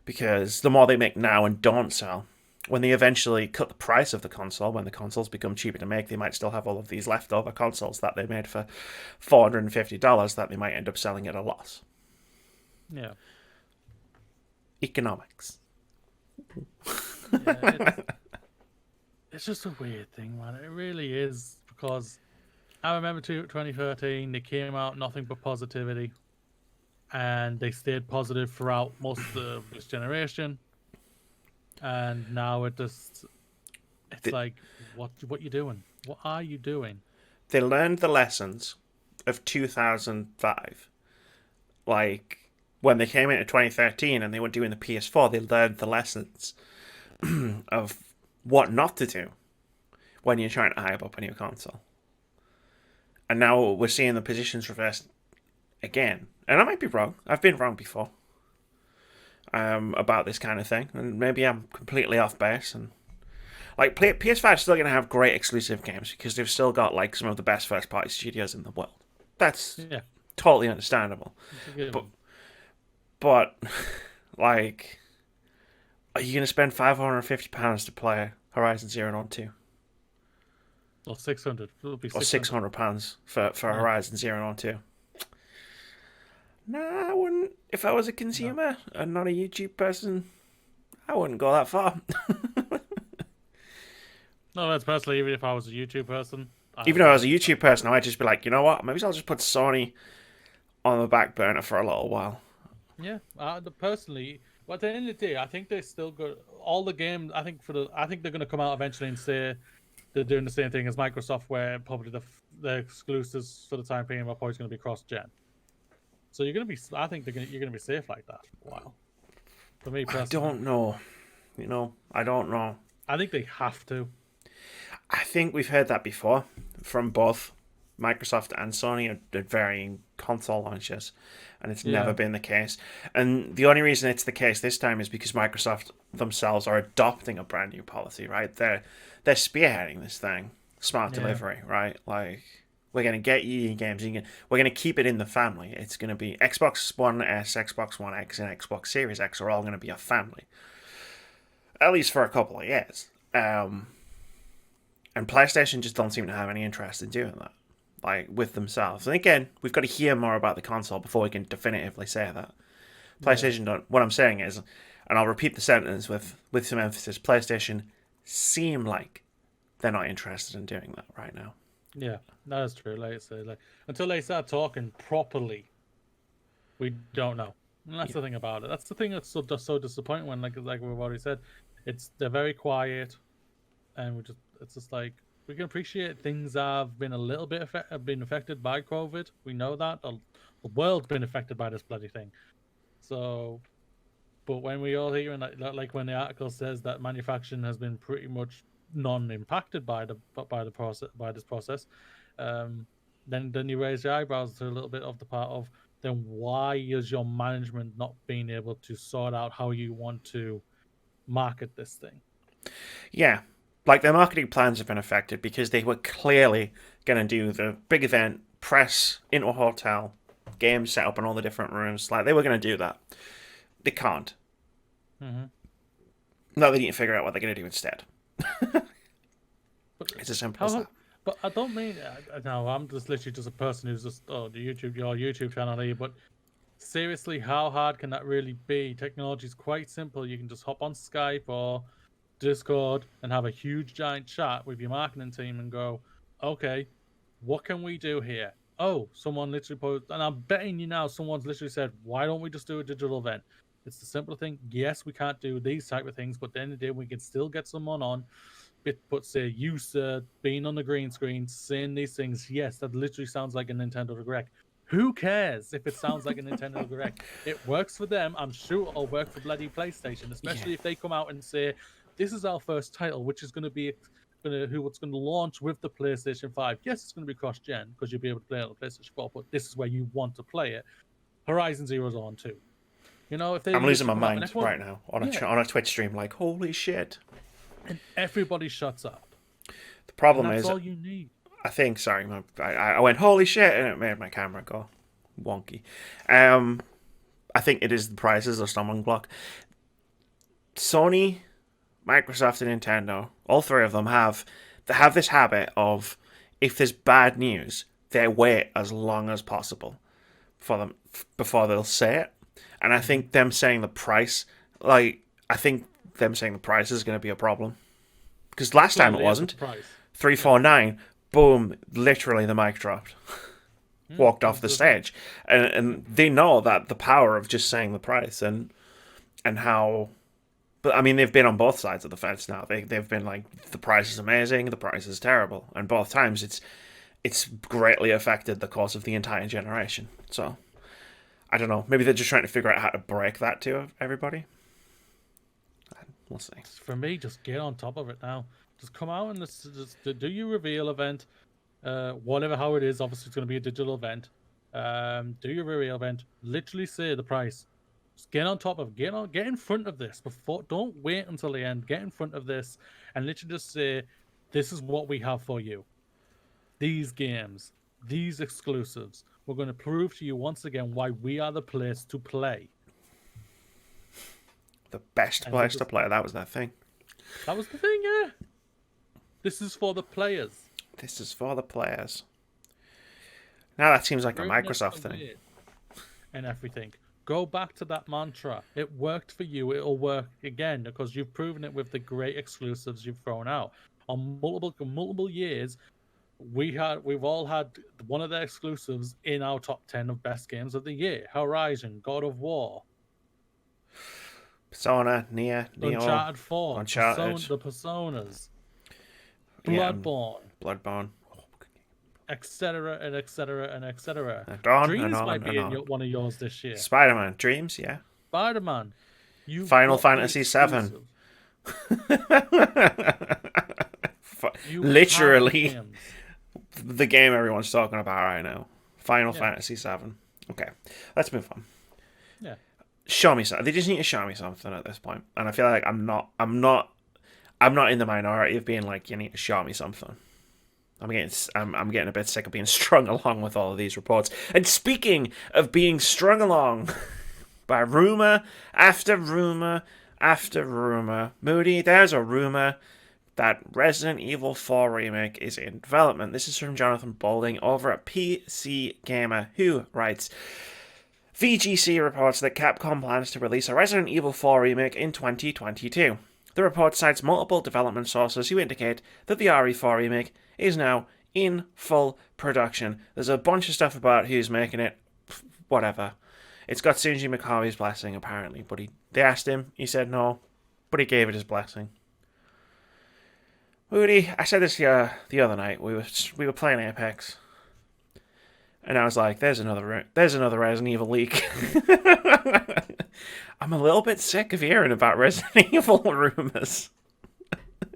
Because the more they make now and don't sell, when they eventually cut the price of the console, when the consoles become cheaper to make, they might still have all of these leftover consoles that they made for $450 that they might end up selling at a loss. Yeah. Economics. Yeah, it's just a weird thing, man. It really is, because I remember 2013, they came out nothing but positivity, and they stayed positive throughout most of this generation. And now it's like, what you doing? What are you doing? They learned the lessons of 2005. Like, when they came into 2013 and they were doing the PS4, they learned the lessons of what not to do when you're trying to hype up a new console. And now we're seeing the positions reversed again. And I might be wrong. I've been wrong before about this kind of thing. And maybe I'm completely off base. And like, PS5 is still going to have great exclusive games, because they've still got, like, some of the best first-party studios in the world. That's totally understandable. But Like, are you going to spend £550 to play Horizon Zero Dawn 2? Or 600. It'll be Or 600. £600 for Yeah. Horizon Zero Dawn 2? Nah, I wouldn't. If I was a No. consumer and not a YouTube person, I wouldn't go that far. No, that's personally, even if I was a YouTube person, Even though I was a YouTube person, I might just be like, you know what? Maybe I'll just put Sony on the back burner for a little while. Yeah, personally, but at the end of the day, I think they still got all the games. I think they're going to come out eventually and say they're doing the same thing as Microsoft, where probably the exclusives for the time being are probably going to be cross-gen. So you're going to be, I think you're going to be safe like that for a while. For me I personally, don't know. I don't know. I think they have to. I think we've heard that before from both Microsoft and Sony at varying console launches, and it's never Yeah, been the case. And the only reason it's the case this time is because Microsoft themselves are adopting a brand new policy, right? They're spearheading this thing, smart yeah, delivery, right? Like, we're going to get you your games. We're going to keep it in the family. It's going to be Xbox One S, Xbox One X, and Xbox Series X are all going to be a family, at least for a couple of years. And PlayStation just don't seem to have any interest in doing that, like with themselves. And again, we've got to hear more about the console before we can definitively say that. yeah, PlayStation don't. What I'm saying is, and I'll repeat the sentence with some emphasis: PlayStation seem like they're not interested in doing that right now. yeah. That's true. Like I say, like until they start talking properly, we don't know. And that's Yeah. the thing about it. That's the thing that's so disappointing when, like we've already said, they're very quiet, and it's just like we can appreciate things have been a little bit have been affected by COVID. We know that the world's been affected by this bloody thing. So, but when we all hear and like when the article says that manufacturing has been pretty much non-impacted by the process by this process, um, then you raise your eyebrows to a little bit of the part of then why is your management not being able to sort out how you want to market this thing? Yeah, like their marketing plans have been affected because they were clearly going to do the big event, press into a hotel, game set up in all the different rooms. Like they were going to do that. They can't. Mm-hmm. No, they need to figure out what they're going to do instead. But It's as simple as how? that. But I don't mean no. I'm just literally just a person who's just your YouTube channel here. But seriously, how hard can that really be? Technology is quite simple. You can just hop on Skype or Discord and have a huge giant chat with your marketing team and go, okay, what can we do here? Oh, someone literally posed, and I'm betting you now, someone's literally said, why don't we just do a digital event? It's the simple thing. Yes, we can't do these type of things, but at the end of the day, we can still get someone on. But say you, sir, being on the green screen, saying these things. Yes, that literally sounds like a Nintendo Direct. Who cares if it sounds like a Nintendo Direct? It works for them. I'm sure it'll work for bloody PlayStation, Yeah. especially if they come out and say, "This is our first title, which is going to be what's going to launch with the PlayStation 5. Yes, it's going to be cross-gen because you'll be able to play it on the PlayStation 4, but this is where you want to play it. Horizon Zero Dawn 2. You know, if they I'm losing literally my come out and mind everyone, right now on yeah, on a Twitch stream. Like, holy shit. and everybody shuts up, The and problem that's is, all you need. I think, sorry, I went, holy shit, and it made my camera go wonky. I think it is the prices or stumbling block. Sony, Microsoft, and Nintendo, all three of them have this habit of, if there's bad news, they wait as long as possible for them before they'll say it. And I think them saying the price, I think them saying the price is going to be a problem because last time it Clearly, at the wasn't. price. Yeah. 349, boom, literally the mic dropped. Walked off the There's no. stage. And they know that the power of just saying the price and how. But I mean, they've been on both sides of the fence now. They've been like, the price is amazing, the price is terrible. And both times it's greatly affected the course of the entire generation. So, I don't know. Maybe they're just trying to figure out how to break that to everybody. We'll see. For me, just get on top of it now. Just come out and just do your reveal event. Whatever how it is, obviously it's going to be a digital event. Do your reveal event. Literally say the price. Just get on top of it. Get in front of this before. Don't wait until the end. Get in front of this and literally just say, "This is what we have for you. These games, these exclusives. We're going to prove to you once again why we are the place to play." the best End of place to the play. That was that thing. That was the thing, yeah. This is for the players. This is for the players. Now that seems like a Ruin it Microsoft for thing. me and everything. Go back to that mantra. It worked for you. It'll work again because you've proven it with the great exclusives you've thrown out. On multiple years, we've all had one of the exclusives in our top 10 of best games of the year. Horizon, God of War, Persona, Neo, Uncharted 4, Uncharted. the Personas, Yeah, Bloodborne, Bloodborne. etc. and etc. and etc. And on Dreams and on might be and in on. one of yours this year. Spider-Man, Dreams, yeah. Spider-Man. Final Fantasy 7. Literally the game everyone's talking about right now. Final Fantasy 7. Okay, let's move on. Yeah. Show me something. They just need to show me something at this point, and I feel like I'm not in the minority of being like, you need to show me something. I'm getting a bit sick of being strung along with all of these reports. And speaking of being strung along by rumor after rumor after rumor, Moody, there's a rumor that Resident Evil 4 Remake is in development. This is from Jonathan Balding over at PC Gamer, who writes, VGC reports that Capcom plans to release a Resident Evil 4 Remake in 2022. The report cites multiple development sources who indicate that the RE4 Remake is now in full production. There's a bunch of stuff about who's making it, whatever. It's got Shinji Mikami's blessing, apparently, but they asked him, he said no, but he gave it his blessing. Moody, I said this the other night, we were playing Apex, and I was like, there's another Resident Evil leak. I'm a little bit sick of hearing about Resident Evil rumors.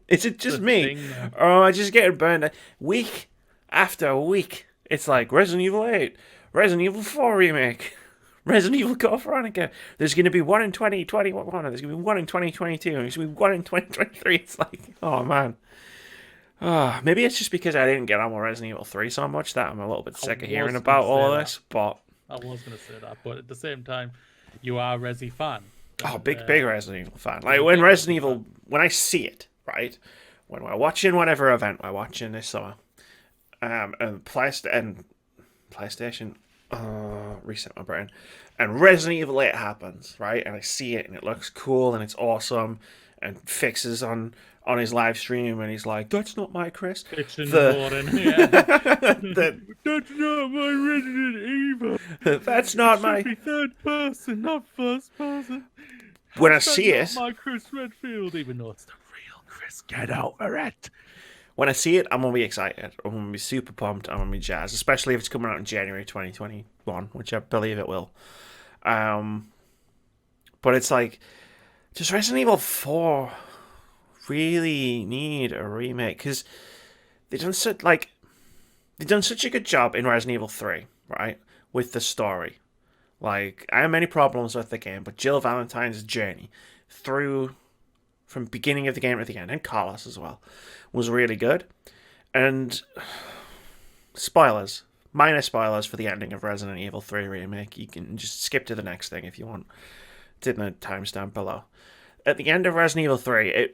Is it just me? Or am I just getting burned week after week? It's like Resident Evil 8, Resident Evil 4 Remake, Resident Evil Code Veronica. There's going to be one in 2021, there's going to be one in 2022, and there's going to be one in 2023. It's like, oh man. Maybe it's just because I didn't get on with Resident Evil 3 so much that I'm a little bit sick of hearing about all of this, but... I was going to say that, but at the same time, you are a Resi fan. Oh, big Resident Evil fan. Like, when Resident Evil... When I see it, right? When we're watching whatever event we're watching this summer, and PlayStation... reset my brain. And Resident Evil 8 happens, right? And I see it, and it looks cool, and it's awesome, and Fixes on his live stream, and he's like, that's not my Chris. That's not my Resident Evil. That's not my... Should be third person, not first person. When I see it... my Chris Redfield, even though it's the real Chris. Get over it. When I see it, I'm going to be excited. I'm going to be super pumped. I'm going to be jazzed, especially if it's coming out in January 2021, which I believe it will. But it's like, does Resident Evil 4 really need a remake? Because they've done such a good job in Resident Evil 3, right, with the story. Like, I have many problems with the game, but Jill Valentine's journey through from beginning of the game to the end, and Carlos as well, was really good. And spoilers, minor spoilers for the ending of Resident Evil 3 Remake. You can just skip to the next thing if you want. It's in the timestamp below. At the end of Resident Evil 3,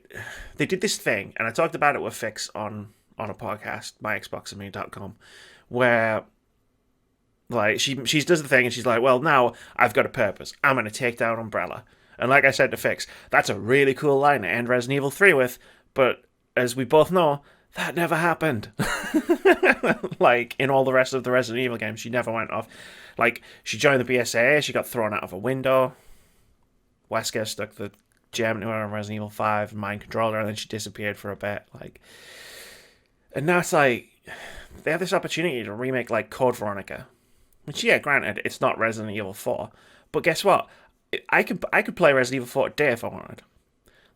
they did this thing, and I talked about it with Fix on a podcast, myxboxandme.com, where like she does the thing, and she's like, well, now I've got a purpose. I'm going to take down Umbrella. And like I said to Fix, that's a really cool line to end Resident Evil 3 with, but as we both know, that never happened. Like, in all the rest of the Resident Evil games, she never went off. Like, she joined the BSAA, she got thrown out of a window, Wesker stuck the gem to her on Resident Evil 5, mind controlled her, and then she disappeared for a bit. Like, and now it's like, they have this opportunity to remake, like, Code Veronica. Which, yeah, granted, it's not Resident Evil 4, but guess what? I could play Resident Evil 4 today if I wanted.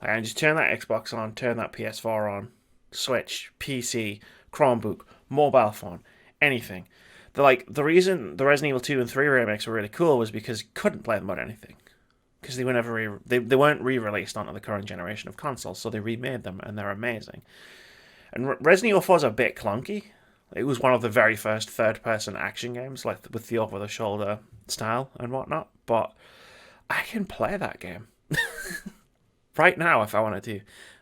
Like, I can just turn that Xbox on, turn that PS4 on, Switch, PC, Chromebook, mobile phone, anything. The reason the Resident Evil 2 and 3 remakes were really cool was because you couldn't play them on anything. Because they were never they weren't re-released onto the current generation of consoles, so they remade them, and they're amazing. And Resident Evil 4 is a bit clunky. It was one of the very first third-person action games, like with the over-the-shoulder style and whatnot, but I can play that game. right now, if I wanted to,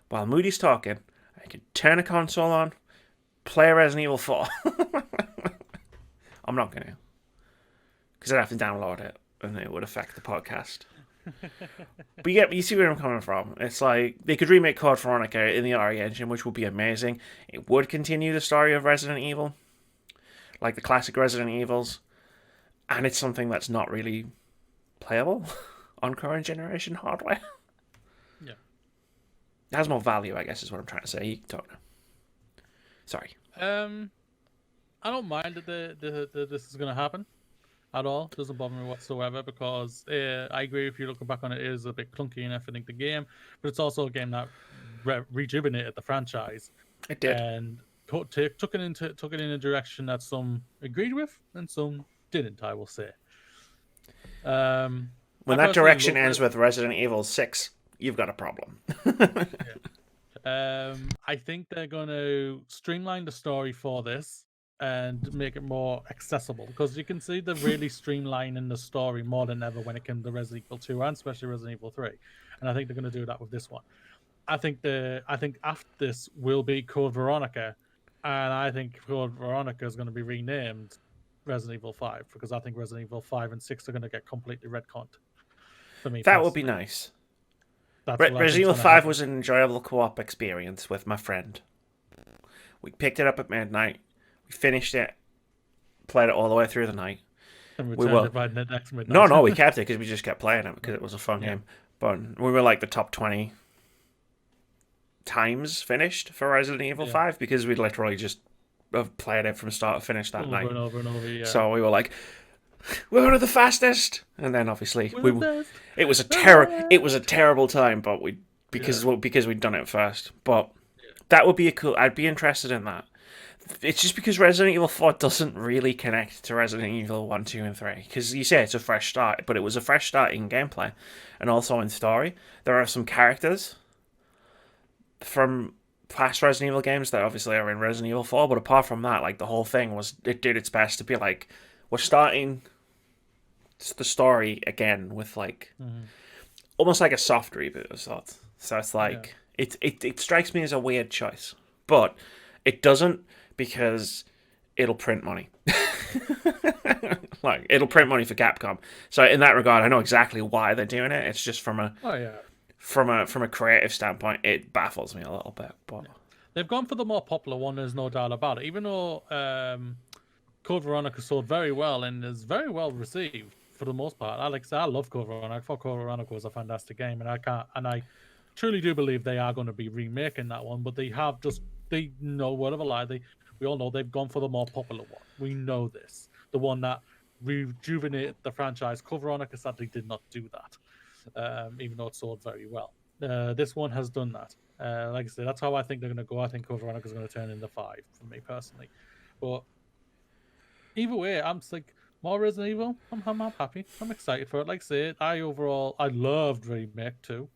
while Moody's talking, I could turn a console on, play Resident Evil 4. I'm not going to, because I'd have to download it, and it would affect the podcast. But yeah, you see where I'm coming from. It's like they could remake Code Veronica in the RE engine, which would be amazing. It would continue the story of Resident Evil, like the classic Resident Evils, and it's something that's not really playable on current generation hardware. Yeah. It has more value, I guess, is what I'm trying to say. You don't know. Sorry. I don't mind that this is going to happen at all. It doesn't bother me whatsoever because I agree if you're looking back on it, it is a bit clunky and everything, the game, but it's also a game that rejuvenated the franchise. It did. And took it in a direction that some agreed with and some didn't, I will say. When that direction ends with Resident Evil 6, you've got a problem. I think they're going to streamline the story for this and make it more accessible because you can see they're really streamlining the story more than ever when it comes to Resident Evil 2 and especially Resident Evil 3. And I think they're going to do that with this one. I think after this will be Code Veronica, and I think Code Veronica is going to be renamed Resident Evil 5 because I think Resident Evil 5 and 6 are going to get completely retconned. For me, that would be nice. Resident Evil 5 was an enjoyable co-op experience with my friend. We picked it up at midnight. We finished it, played it all the way through the night. And returned it by the next midnight. No, we kept it because we just kept playing it because it was a fun game. But we were like the top 20 times finished for Resident Evil 5 because we literally just played it from start to finish that night. Over and over, yeah. So we were like, we're one of the fastest, and then obviously it was a terrible time, but because we'd done it first. But that would be I'd be interested in that. It's just because Resident Evil 4 doesn't really connect to Resident Evil 1, 2, and 3. Because you say it's a fresh start, but it was a fresh start in gameplay and also in story. There are some characters from past Resident Evil games that obviously are in Resident Evil 4, but apart from that, like the whole thing it did its best to be like, we're starting the story again with like almost like a soft reboot of sorts. So it's like it strikes me as a weird choice, but it doesn't because it'll print money. Like it'll print money for Capcom. So in that regard, I know exactly why they're doing it. It's just from a creative standpoint, it baffles me a little bit. But they've gone for the more popular one. There's no doubt about it. Even though Code Veronica sold very well and is very well received for the most part. I love Code Veronica. I thought Code Veronica was a fantastic game, and I truly do believe they are going to be remaking that one. But they know whatever lie we all know they've gone for the more popular one. We know this, the one that rejuvenated the franchise. Code Veronica sadly did not do that, even though it sold very well. This one has done that. Like I said, that's how I think they're going to go. I think Code Veronica is going to turn into 5 for me personally. But either way, I'm just like, more Resident Evil. I'm happy. I'm excited for it. Like I said, I loved Remake 2.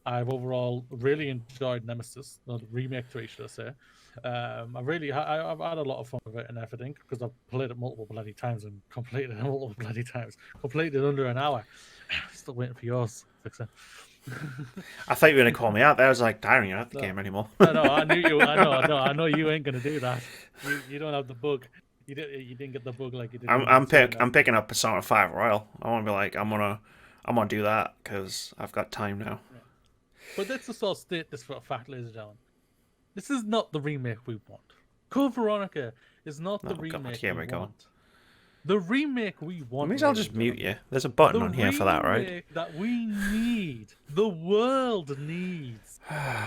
I've overall really enjoyed Nemesis, the Remake 3, should I say. I've had a lot of fun with it and everything because I've played it multiple bloody times and completed it multiple bloody times. Completed it under an hour. Still waiting for yours, Fixer. I thought you were going to call me out there. I was like, Darren, you're not the game anymore. No, I knew you. I know you ain't going to do that. You don't have the bug. You didn't get the bug like you did. I'm picking up Persona 5 Royal. I want to be like, I'm gonna do that because I've got time now. Yeah. But let's just all state this for a fact, ladies and gentlemen. This is not the remake we want. Code Veronica is not the remake we want. The remake we want. Maybe I'll just mute you. There's a button on here for that, right? The remake that we need, the world needs,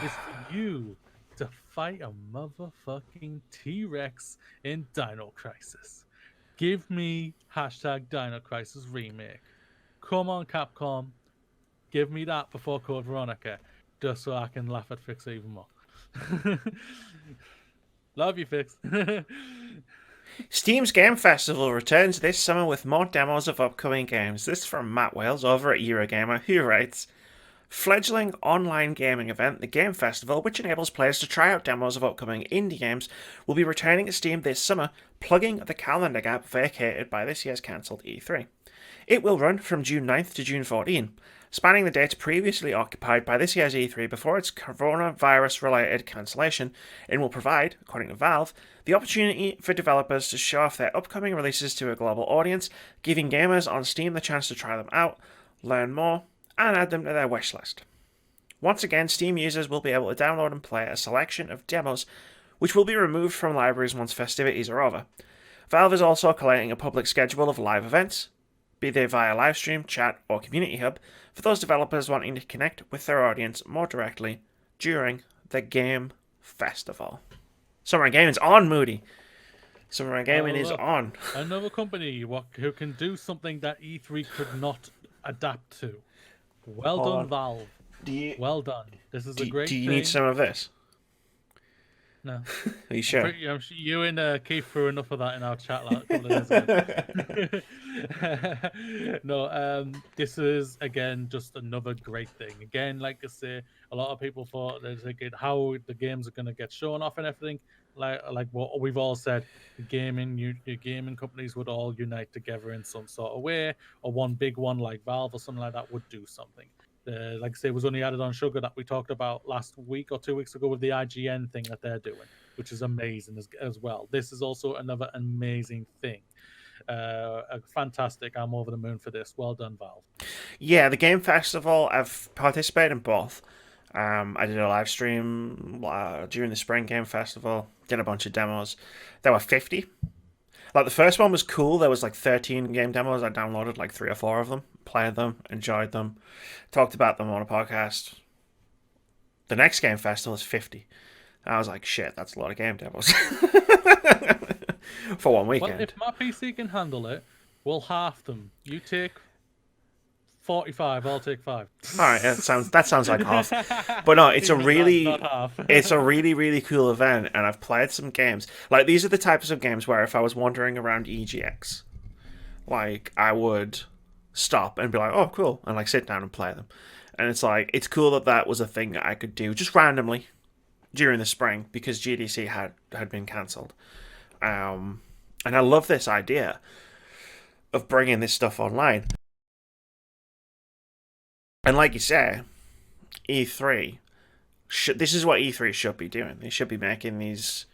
is for you to fight a motherfucking T-Rex in Dino Crisis. Give me #Dino Crisis remake. Come on, Capcom. Give me that before Code Veronica, just so I can laugh at Fix even more. Love you, Fix. Steam's Game Festival returns this summer with more demos of upcoming games. This is from Matt Wales over at Eurogamer, who writes, fledgling online gaming event, the Game Festival, which enables players to try out demos of upcoming indie games, will be returning to Steam this summer, plugging the calendar gap vacated by this year's cancelled E3. It will run from June 9th to June 14. spanning the dates previously occupied by this year's E3 before its coronavirus-related cancellation, and will provide, according to Valve, the opportunity for developers to show off their upcoming releases to a global audience, giving gamers on Steam the chance to try them out, learn more, and add them to their wishlist. Once again, Steam users will be able to download and play a selection of demos, which will be removed from libraries once festivities are over. Valve is also collating a public schedule of live events, be they via livestream, chat, or community hub, for those developers wanting to connect with their audience more directly during the Game Festival. Summer Gaming's on, Moody. Summer Gaming is on. Another company who can do something that E3 could not adapt to. Well done, Valve. Well done. This is a great thing. Do you need some of this? No. Are you sure? You and Keith threw enough of that in our chat a couple of days ago. No, this is, again, just another great thing. Again, like I say, a lot of people thought they're thinking how the games are going to get shown off and everything. Like what we've all said, the gaming companies would all unite together in some sort of way, or one big one like Valve or something like that would do something. Like I say, was only added on sugar that we talked about last week or 2 weeks ago with the IGN thing that they're doing, which is amazing as well. This is also another amazing thing. Fantastic. I'm over the moon for this. Well done, Valve. Yeah, the Game Festival, I've participated in both. I did a live stream during the Spring Game Festival, did a bunch of demos. There were 50. Like, the first one was cool. There was like 13 game demos. I downloaded like 3 or 4 of them, played them, enjoyed them, talked about them on a podcast. The next Game Festival is 50. I was like, shit, that's a lot of game demos. For one weekend. Well, if my PC can handle it, we'll half them. You take 45, I'll take 5. All right, that sounds like half. But no, it's a really it's a really, really cool event, and I've played some games. Like, these are the types of games where if I was wandering around EGX, like, I would stop and be like, oh, cool, and like sit down and play them. And it's like, it's cool that was a thing that I could do just randomly during the spring because GDC had been cancelled. And I love this idea of bringing this stuff online. And like you say, E3 this is what E3 should be doing. They should be making these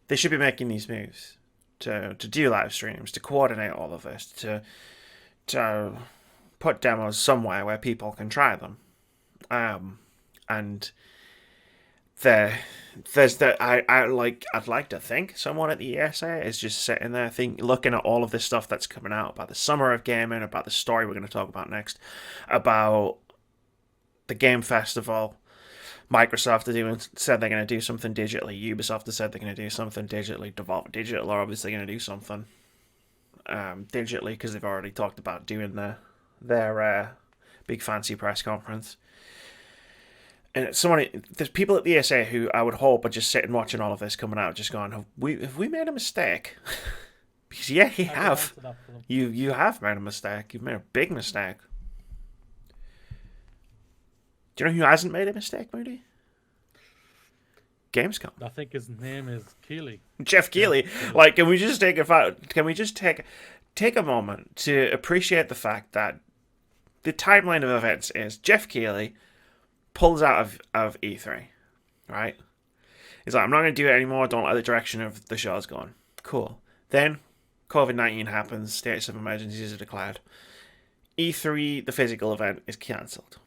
moves to do live streams, to coordinate all of this, to put demos somewhere where people can try them. And I'd like to think someone at the ESA is just sitting there looking at all of this stuff that's coming out about the summer of gaming, about the story we're going to talk about next, about the Game Festival. Microsoft said they're going to do something digitally. Ubisoft has said they're going to do something digitally. Devolver Digital are obviously going to do something digitally because they've already talked about doing their big fancy press conference. And there's people at the ESA who I would hope are just sitting watching all of this coming out, just going, have we made a mistake? Because yeah, you have. You have made a mistake. You've made a big mistake. Do you know who hasn't made a mistake, Moody? Gamescom. I think his name is Keighley. Geoff Keighley. Like, can we just take a moment to appreciate the fact that the timeline of events is Geoff Keighley pulls out of E3, right? He's like, I'm not going to do it anymore. Don't like the direction of the show's going. Cool. Then COVID-19 happens. States of emergencies are declared. E3, the physical event, is cancelled.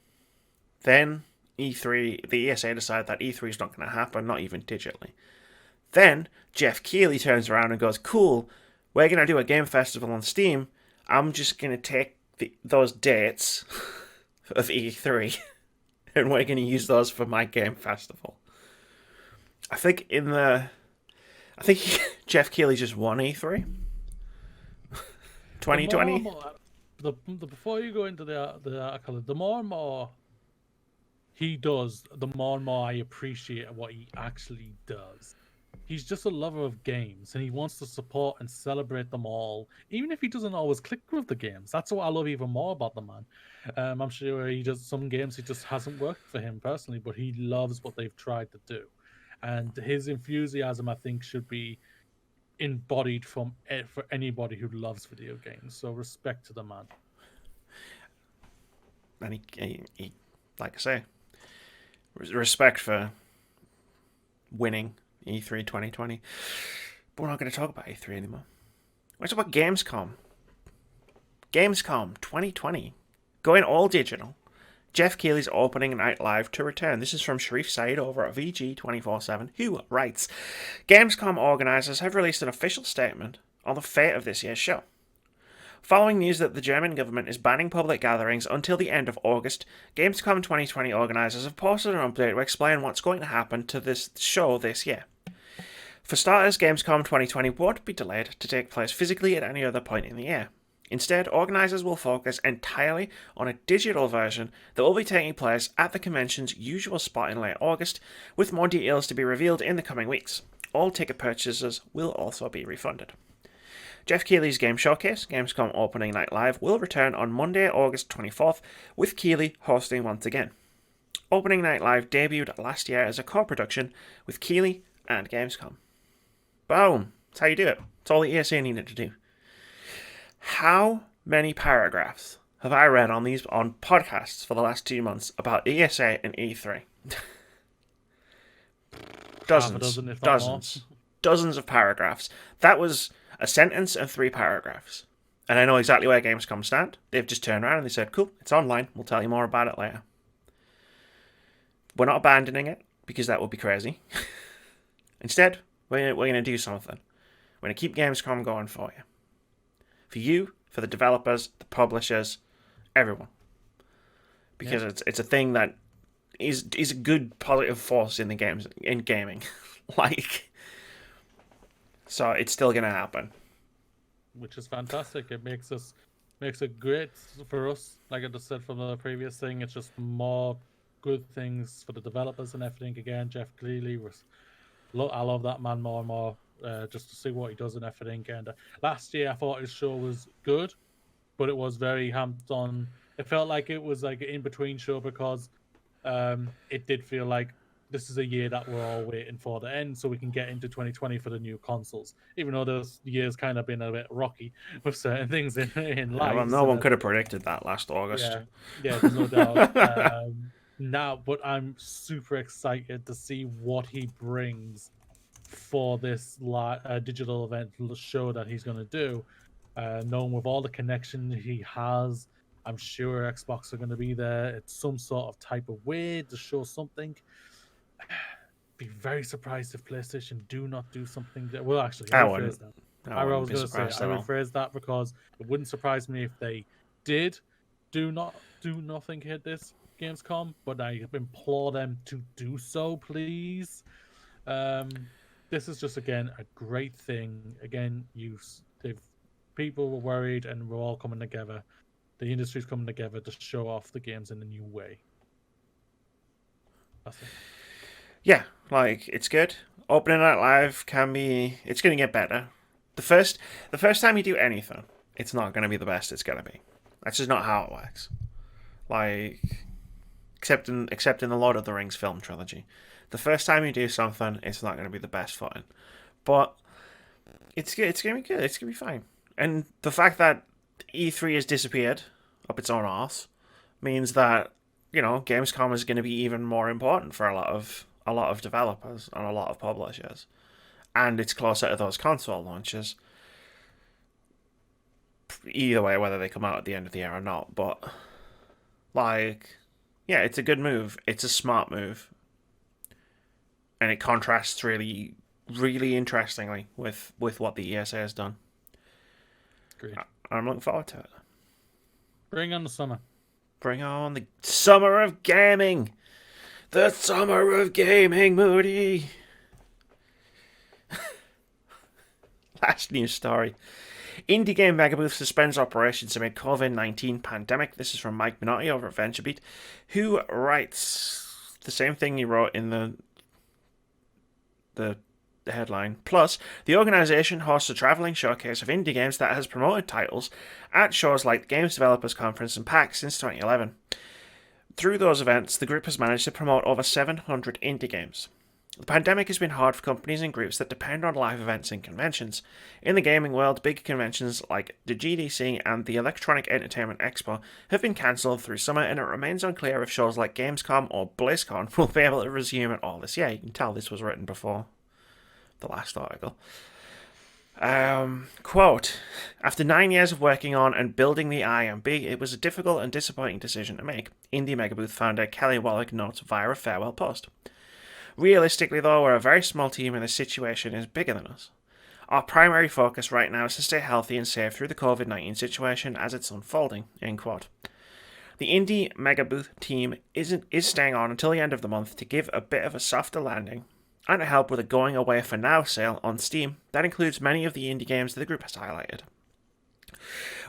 Then E3, the ESA decide that E3 is not going to happen, not even digitally. Then Geoff Keighley turns around and goes, cool, we're going to do a game festival on Steam. I'm just going to take those dates of E3 and we're going to use those for my game festival. I think Geoff Keighley just won E3 2020. Before you go into the article, the more and more he does, the more and more I appreciate what he actually does. He's just a lover of games, and he wants to support and celebrate them all, even if he doesn't always click with the games. That's what I love even more about the man. I'm sure he does some games it just hasn't worked for him personally, but he loves what they've tried to do, and his enthusiasm, I think, should be embodied for anybody who loves video games. So respect to the man. And he like I say, respect for winning E3 2020. But we're not going to talk about E3 anymore. We're talking about Gamescom. Gamescom 2020. Going all digital. Geoff Keighley's opening night live to return. This is from Sharif Said over at VG247, who writes, Gamescom organisers have released an official statement on the fate of this year's show. Following news that the German government is banning public gatherings until the end of August, Gamescom 2020 organisers have posted an update to explain what's going to happen to this show this year. For starters, Gamescom 2020 won't be delayed to take place physically at any other point in the year. Instead, organisers will focus entirely on a digital version that will be taking place at the convention's usual spot in late August, with more details to be revealed in the coming weeks. All ticket purchases will also be refunded. Geoff Keighley's Game Showcase, Gamescom Opening Night Live, will return on Monday, August 24th, with Keighley hosting once again. Opening Night Live debuted last year as a co-production with Keighley and Gamescom. Boom! That's how you do it. That's all the ESA needed to do. How many paragraphs have I read on podcasts for the last 2 months about ESA and E3? Dozens of paragraphs. That was a sentence and 3 paragraphs. And I know exactly where Gamescom stand. They've just turned around and they said, cool, it's online. We'll tell you more about it later. We're not abandoning it because that would be crazy. Instead, we're going to do something. We're going to keep Gamescom going for you. For you, for the developers, the publishers, everyone. Because it's a thing that is a good positive force in gaming. So it's still gonna happen. Which is fantastic. It makes it great for us. Like I just said from the previous thing, it's just more good things for the developers and everything. Again, Geoff Keighley I love that man more and more. Just to see what he does and everything. And last year I thought his show was good, but it was very hands-on. It felt like it was like an in-between show because it did feel like this is a year that we're all waiting for the end so we can get into 2020 for the new consoles. Even though this year's kind of been a bit rocky with certain things in life. Well, no one could have predicted that last August. Yeah, there's no doubt. But I'm super excited to see what he brings for this digital event show that he's going to do. Knowing with all the connection he has, I'm sure Xbox are going to be there. It's some sort of type of way to show something. Be very surprised if PlayStation do not do something. Well, actually, I was going to say I would phrase that because it wouldn't surprise me if they did do nothing at this Gamescom, but I implore them to do so, please. This is just, again, a great thing. Again, people were worried and we're all coming together. The industry's coming together to show off the games in a new way. That's it. Yeah, it's good. Opening Night Live it's going to get better. The first time you do anything, it's not going to be the best it's going to be. That's just not how it works. Except in the Lord of the Rings film trilogy. The first time you do something, it's not going to be the best footing. But it's good. It's going to be good. It's going to be fine. And the fact that E3 has disappeared up its own arse means that, Gamescom is going to be even more important for a lot of developers and a lot of publishers. And it's closer to those console launches. Either way, whether they come out at the end of the year or not. But, it's a good move. It's a smart move. And it contrasts really, really interestingly with what the ESA has done. Great. I'm looking forward to it. Bring on the summer. Bring on the summer of gaming. The summer of gaming, Moody. Last news story. Indie game Megabooth suspends operations amid COVID-19 pandemic. This is from Mike Minotti over at VentureBeat, who writes the same thing he wrote in the headline. Plus, the organisation hosts a travelling showcase of indie games that has promoted titles at shows like the Games Developers Conference and PAX since 2011. Through those events, the group has managed to promote over 700 indie games. The pandemic has been hard for companies and groups that depend on live events and conventions. In the gaming world, big conventions like the GDC and the Electronic Entertainment Expo have been cancelled through summer, and it remains unclear if shows like Gamescom or BlizzCon will be able to resume at all this year. You can tell this was written before the last article. Quote, after 9 years of working on and building the IMB, it was a difficult and disappointing decision to make, Indie Megabooth founder Kelly Wallach notes via a farewell post. Realistically, though, we're a very small team and the situation is bigger than us. Our primary focus right now is to stay healthy and safe through the COVID-19 situation as it's unfolding, end quote. The Indie Megabooth team is staying on until the end of the month to give a bit of a softer landing and to help with a going away for now sale on Steam that includes many of the indie games that the group has highlighted.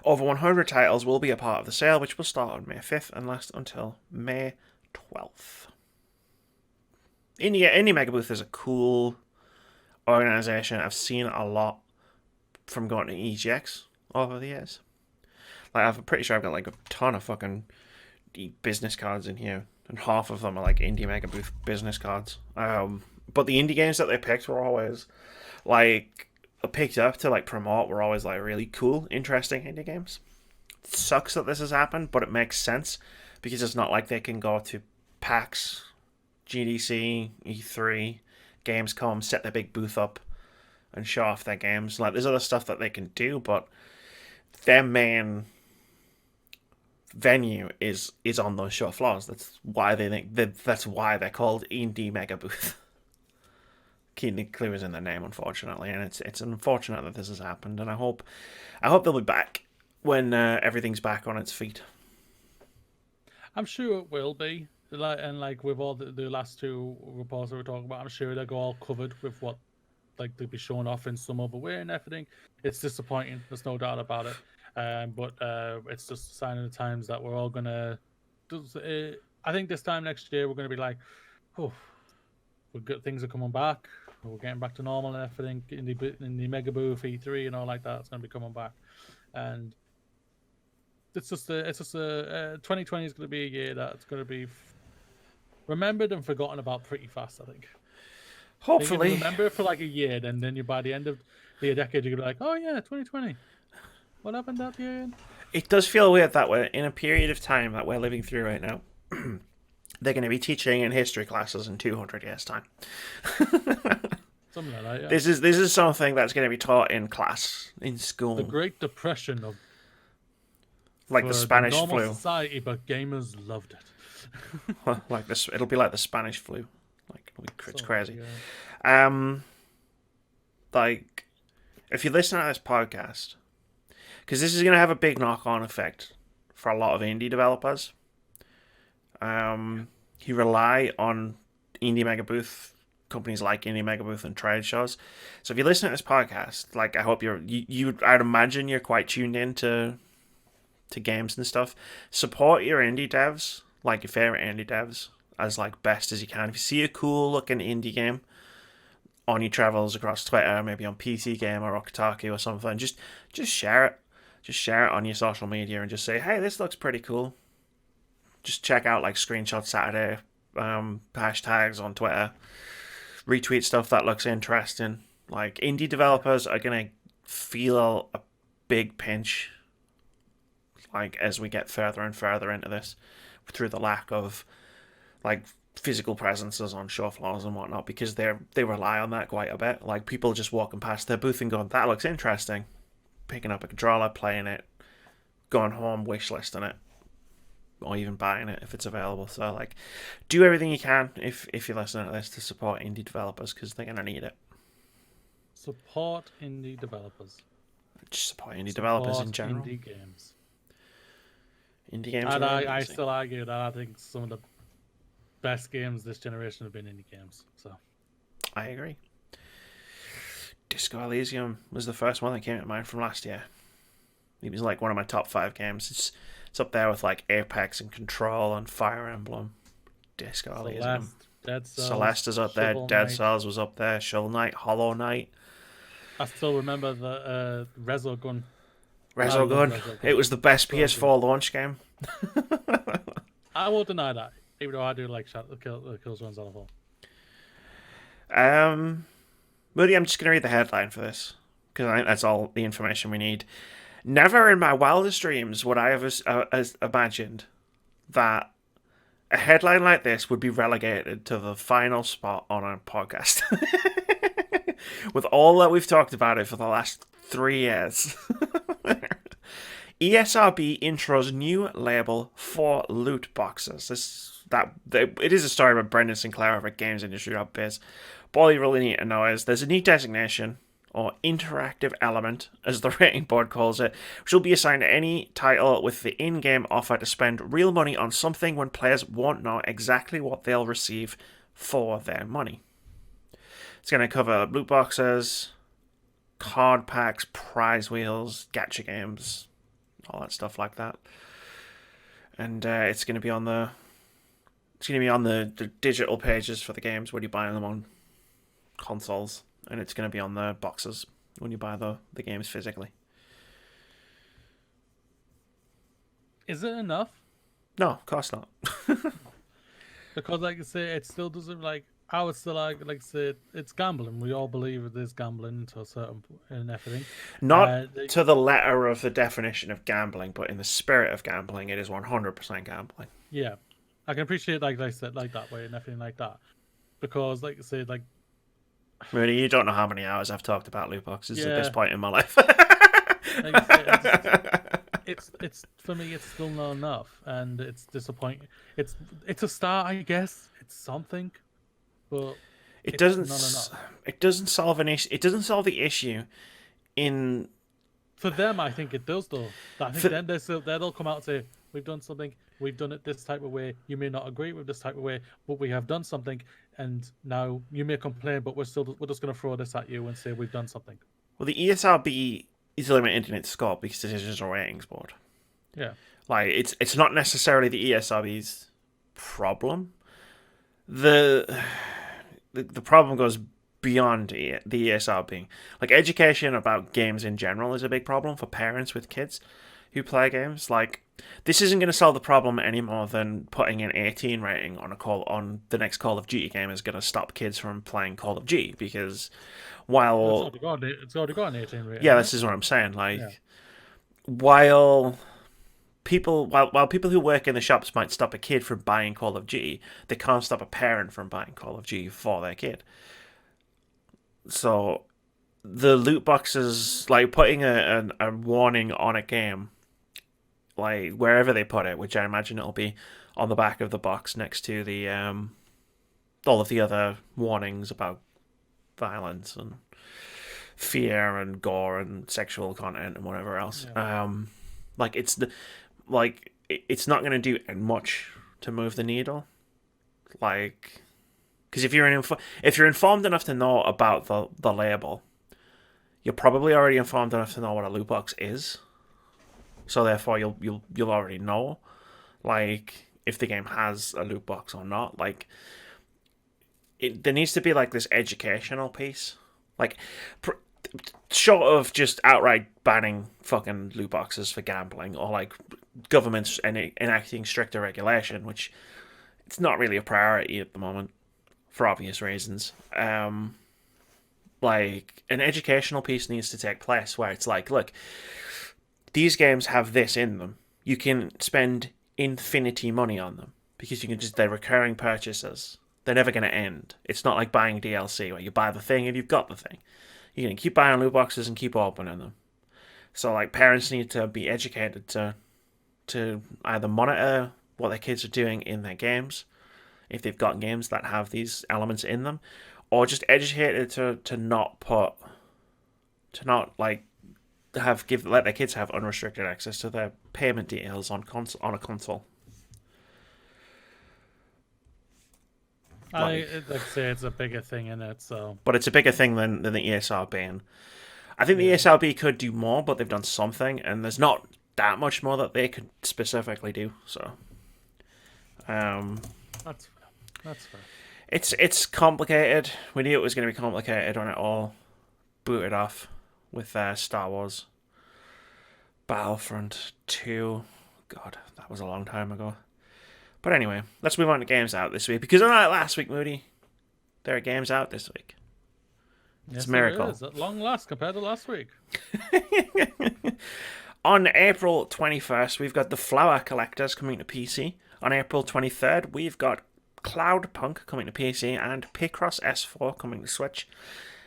Over 100 titles will be a part of the sale, which will start on May 5th and last until May 12th. Indie Megabooth is a cool organization. I've seen a lot from going to EGX over the years. Like, I'm pretty sure I've got like a ton of fucking business cards in here, and half of them are like Indie Megabooth business cards. But the indie games that they picked were always like picked up to like promote were always like really cool, interesting indie games. It sucks that this has happened, but it makes sense because it's not like they can go to PAX, GDC, E3, Gamescom, set their big booth up and show off their games. Like, there's other stuff that they can do, but their main venue is on those show floors. That's why that's why they're called Indie Megabooth. Keighley is in their name, unfortunately, and it's unfortunate that this has happened. And I hope they'll be back when everything's back on its feet. I'm sure it will be. Like with all the last two reports that we're talking about, I'm sure they'll go all covered with what like they'll be showing off in some other way and everything. It's disappointing. There's no doubt about it. But it's just a sign of the times that we're all gonna. I think this time next year we're gonna be like, oh, things are coming back. We're getting back to normal and everything. In the Megabooth E3 and all like that, it's gonna be coming back, and it's just 2020 is gonna be a year that's gonna be remembered and forgotten about pretty fast. I think. Hopefully, remember it for like a year, then you by the end of the decade you're gonna be like, oh yeah, 2020. What happened that year? It does feel weird that we're in a period of time that we're living through right now. They're going to be teaching in history classes in 200 years' time. Something like that, yeah. This is something that's going to be taught in class, in school. The Great Depression of like the Spanish flu. Society, but gamers loved it. Like this, it'll be like the Spanish flu. Like it's crazy. Yeah. Like if you listen to this podcast, because this is going to have a big knock-on effect for a lot of indie developers. You rely on Indie Megabooth, companies like Indie Megabooth and trade shows. So if you listen to this podcast, like I hope I'd imagine you're quite tuned in to games and stuff. Support your indie devs, like your favorite indie devs, as like best as you can. If you see a cool looking indie game on your travels across Twitter, maybe on PC Gamer or Kotaku or something, just share it. Just share it on your social media and just say, hey, this looks pretty cool. Just check out like Screenshot Saturday hashtags on Twitter. Retweet stuff that looks interesting. Like, indie developers are going to feel a big pinch like as we get further and further into this through the lack of like physical presences on show floors and whatnot, because they rely on that quite a bit. Like, people just walking past their booth and going, that looks interesting. Picking up a controller, playing it, going home, wishlisting it, or even buying it if it's available. So, like, do everything you can if you're listening to this to support indie developers, because they're going to need it. Support indie developers. Just support indie developers in general. Indie games. Indie games. And I still argue that I think some of the best games this generation have been indie games. So I agree. Disco Elysium was the first one that came to mind from last year. It was like one of my top 5 games. It's up there with like Apex and Control and Fire Emblem. Disco Elysium. Dead Cells, Celeste is up there. Dead Cells was up there. Shovel Knight, Hollow Knight. I still remember the Resogun. Resogun. It was the best PS4 launch game. I won't deny that, even though I do like the Killzone's on the whole. Moody, I'm just going to read the headline for this because I think that's all the information we need. Never in my wildest dreams would I have imagined that a headline like this would be relegated to the final spot on a podcast. With all that we've talked about it for the last 3 years. ESRB intros new label for loot boxes. It is a story about Brendan Sinclair over at Games Industry Biz. But all you really need to know is there's a new designation, or interactive element, as the rating board calls it, which will be assigned to any title with the in-game offer to spend real money on something when players won't know exactly what they'll receive for their money. It's going to cover loot boxes, card packs, prize wheels, gacha games, all that stuff like that. And it's going to be on the digital pages for the games when you buy them on consoles, and it's going to be on the boxes when you buy the games physically. Is it enough? No, of course not. Because, like I say, it still doesn't I would still like I say it's gambling. We all believe it is gambling to a certain point and everything. Not to the letter of the definition of gambling, but in the spirit of gambling, it is 100% gambling. Yeah, I can appreciate like I said like that way and everything like that, because like I said Moody, you don't know how many hours I've talked about loot boxes at this point in my life. Like I said, it's for me, it's still not enough, and it's disappointing. It's a start, I guess. It's something. But it doesn't solve an issue. It doesn't solve the issue in for them. I think it does though. I think then they'll come out and say, we've done something, we've done it this type of way, you may not agree with this type of way, but we have done something, and now you may complain, but we're just going to throw this at you and say we've done something. Well, the ESRB is limited in its scope because it is a ratings board. Yeah, like it's not necessarily the ESRB's problem. The problem goes beyond the ESRB. Like, education about games in general is a big problem for parents with kids who play games. Like, this isn't going to solve the problem any more than putting an 18 rating on the next Call of Duty game is going to stop kids from playing Call of Duty, because while it's already got an 18 rating. Yeah, this is what I'm saying. While people who work in the shops might stop a kid from buying Call of Duty, they can't stop a parent from buying Call of Duty for their kid. So the loot boxes, like putting a warning on a game, like wherever they put it, which I imagine it'll be on the back of the box next to the all of the other warnings about violence and fear and gore and sexual content and whatever else. It's not going to do much to move the needle. Like, because if you're informed enough to know about the label, you're probably already informed enough to know what a loot box is. So therefore, you'll already know, like, if the game has a loot box or not. Like, there needs to be like this educational piece, like. Short of just outright banning fucking loot boxes for gambling, or like governments enacting stricter regulation, which it's not really a priority at the moment for obvious reasons. Like, an educational piece needs to take place where it's like, look, these games have this in them. You can spend infinity money on them because they're recurring purchases. They're never going to end. It's not like buying DLC where you buy the thing and you've got the thing. You can keep buying loot boxes and keep opening them. So, like, parents need to be educated to either monitor what their kids are doing in their games, if they've got games that have these elements in them, or just educated to let their kids have unrestricted access to their payment details on a console. Like I say, it's a bigger thing in it, so. But it's a bigger thing than the ESRB, and I think the ESRB could do more, but they've done something, and there's not that much more that they could specifically do. So, that's fair. It's complicated. We knew it was going to be complicated when it all booted off with Star Wars Battlefront 2. God, that was a long time ago. But anyway, let's move on to games out this week. Because unlike last week, Moody, There are games out this week. Yes, It's a miracle. It is, at long last compared to last week. On April 21st, we've got The Flower Collectors coming to PC. On April 23rd, we've got Cloudpunk coming to PC and Picross S4 coming to Switch.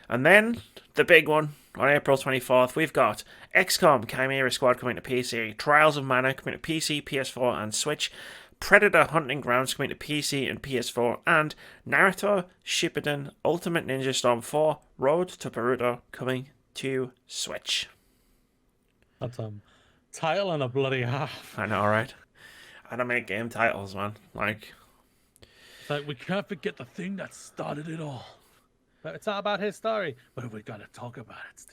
And then, the big one, on April 24th, we've got XCOM Chimera Squad coming to PC, Trials of Mana coming to PC, PS4 and Switch, Predator Hunting Grounds coming to PC and PS4, and Naruto Shippuden Ultimate Ninja Storm 4 Road to Boruto coming to Switch. That's title and a bloody half. I know, right? I don't make game titles, man. Like we can't forget the thing that started it all. But it's not about his story, but we gotta talk about it still.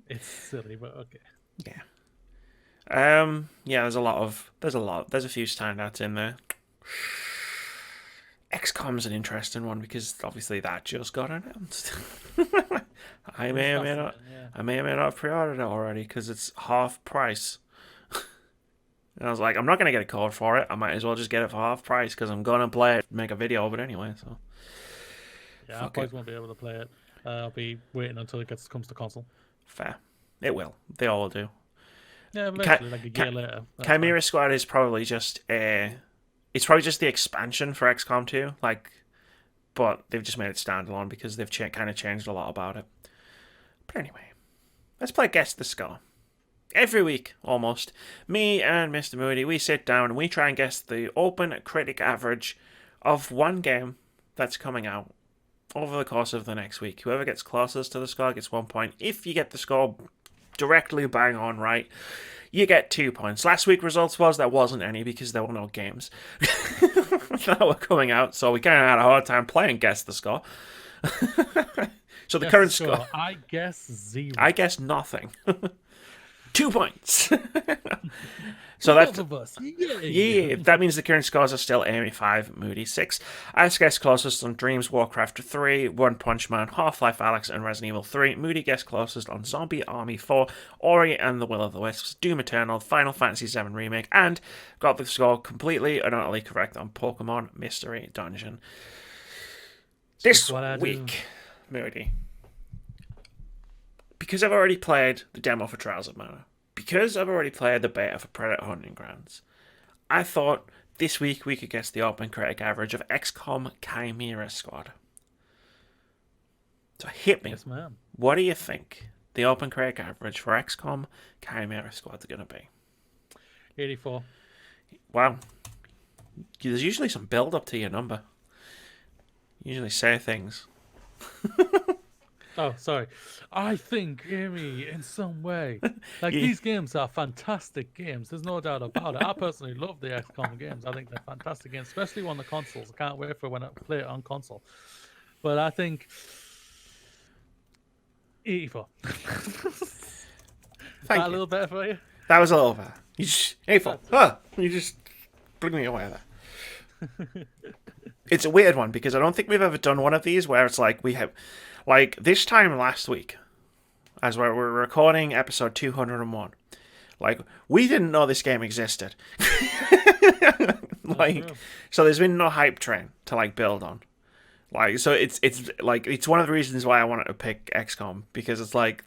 It's silly, but okay. Yeah. There's a few standouts in there. XCOM's an interesting one because obviously that just got announced. I may or may not have pre-ordered it already because it's half price. And I was like, I'm not gonna get a code for it. I might as well just get it for half price because I'm gonna play it, make a video of it anyway. So yeah, I probably won't be able to play it. I'll be waiting until it comes to console. Fair, it will. They all do. Yeah, eventually, like a year later. Chimera Squad is probably just it's probably just the expansion for XCOM 2, but they've just made it standalone because they've kind of changed a lot about it. But anyway, let's play Guess the Score. Every week, almost, me and Mr. Moody, we sit down and we try and guess the OpenCritic average of one game that's coming out over the course of the next week. Whoever gets closest to the score gets 1 point. If you get the score directly bang on right, you get 2 points. Last week's results was there wasn't any because there were no games that were coming out, so we kind of had a hard time playing Guess the Score. So the current score, I guess 0. I guess nothing. 2 points. So that's both of us. Yeah, that means the current scores are still Amy 5, Moody 6. I guessed closest on Dreams, Warcraft 3, One Punch Man, Half-Life Alyx, and Resident Evil 3. Moody guessed closest on Zombie Army 4, Ori and the Will of the Wisps, Doom Eternal, Final Fantasy VII Remake, and got the score completely and utterly correct on Pokemon Mystery Dungeon. This week, Moody, because I've already played the demo for Trials of Mana, because I've already played the beta for Predator Hunting Grounds, I thought this week we could guess the OpenCritic average of XCOM Chimera Squad. So hit me. Yes, ma'am. What do you think the OpenCritic average for XCOM Chimera Squad is going to be? 84. Wow. There's usually some build up to your number. You usually say things. Oh, sorry. I think, Amy, in some way, these games are fantastic games. There's no doubt about it. I personally love the XCOM games. I think they're fantastic games, especially on the consoles. I can't wait for when I play it on console. But I think 84. Thank you. A little better for you? That was a little better. You just, 84. You just blew me away there. It's a weird one because I don't think we've ever done one of these where it's like we have... Like, this time last week, as we're recording episode 201, like, we didn't know this game existed. So there's been no hype train to, build on. So it's one of the reasons why I wanted to pick XCOM, because it's like,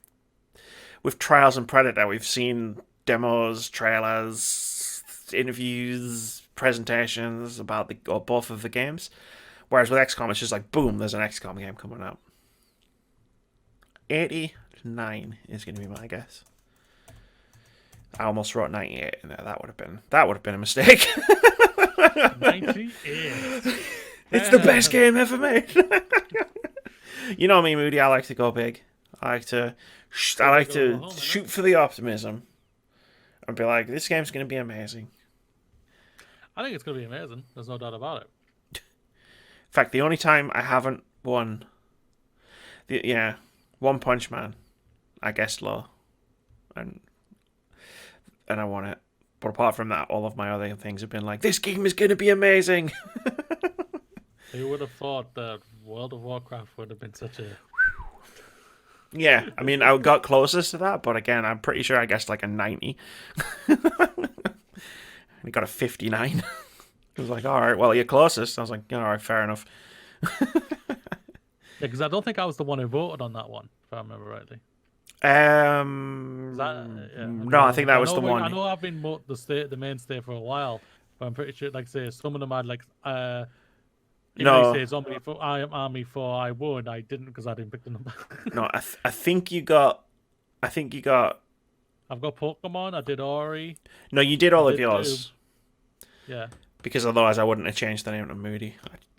with Trials and Predator, we've seen demos, trailers, interviews, presentations about both of the games. Whereas with XCOM, it's just like, boom, there's an XCOM game coming out. 89 is going to be my guess. I almost wrote 98 in there. That would have been a mistake. 98. It's the best game ever made. You know me, Moody. I like to go big. I like to shoot for the optimism and be like, this game's going to be amazing. I think it's going to be amazing. There's no doubt about it. In fact, the only time I haven't won, One Punch Man, I guessed low, and I won it. But apart from that, all of my other things have been like, this game is going to be amazing. Who would have thought that World of Warcraft would have been such a... Yeah, I mean, I got closest to that, but again, I'm pretty sure I guessed like a 90. I got a 59. It was like, all right, well, you're closest. I was like, all right, fair enough. Yeah, because I don't think I was the one who voted on that one, if I remember rightly. Yeah, No, I think because that I was know the one. I know I've been the mainstay for a while, but I'm pretty sure, like, say, some of them had like if they No, say zombie for I am army for I would, I didn't because I didn't pick the number. no, I think you got. I think you got. I've got Pokemon. I did Ori. No, you did I all of did Doom. yours Yeah. because otherwise I wouldn't have changed the name to Moody.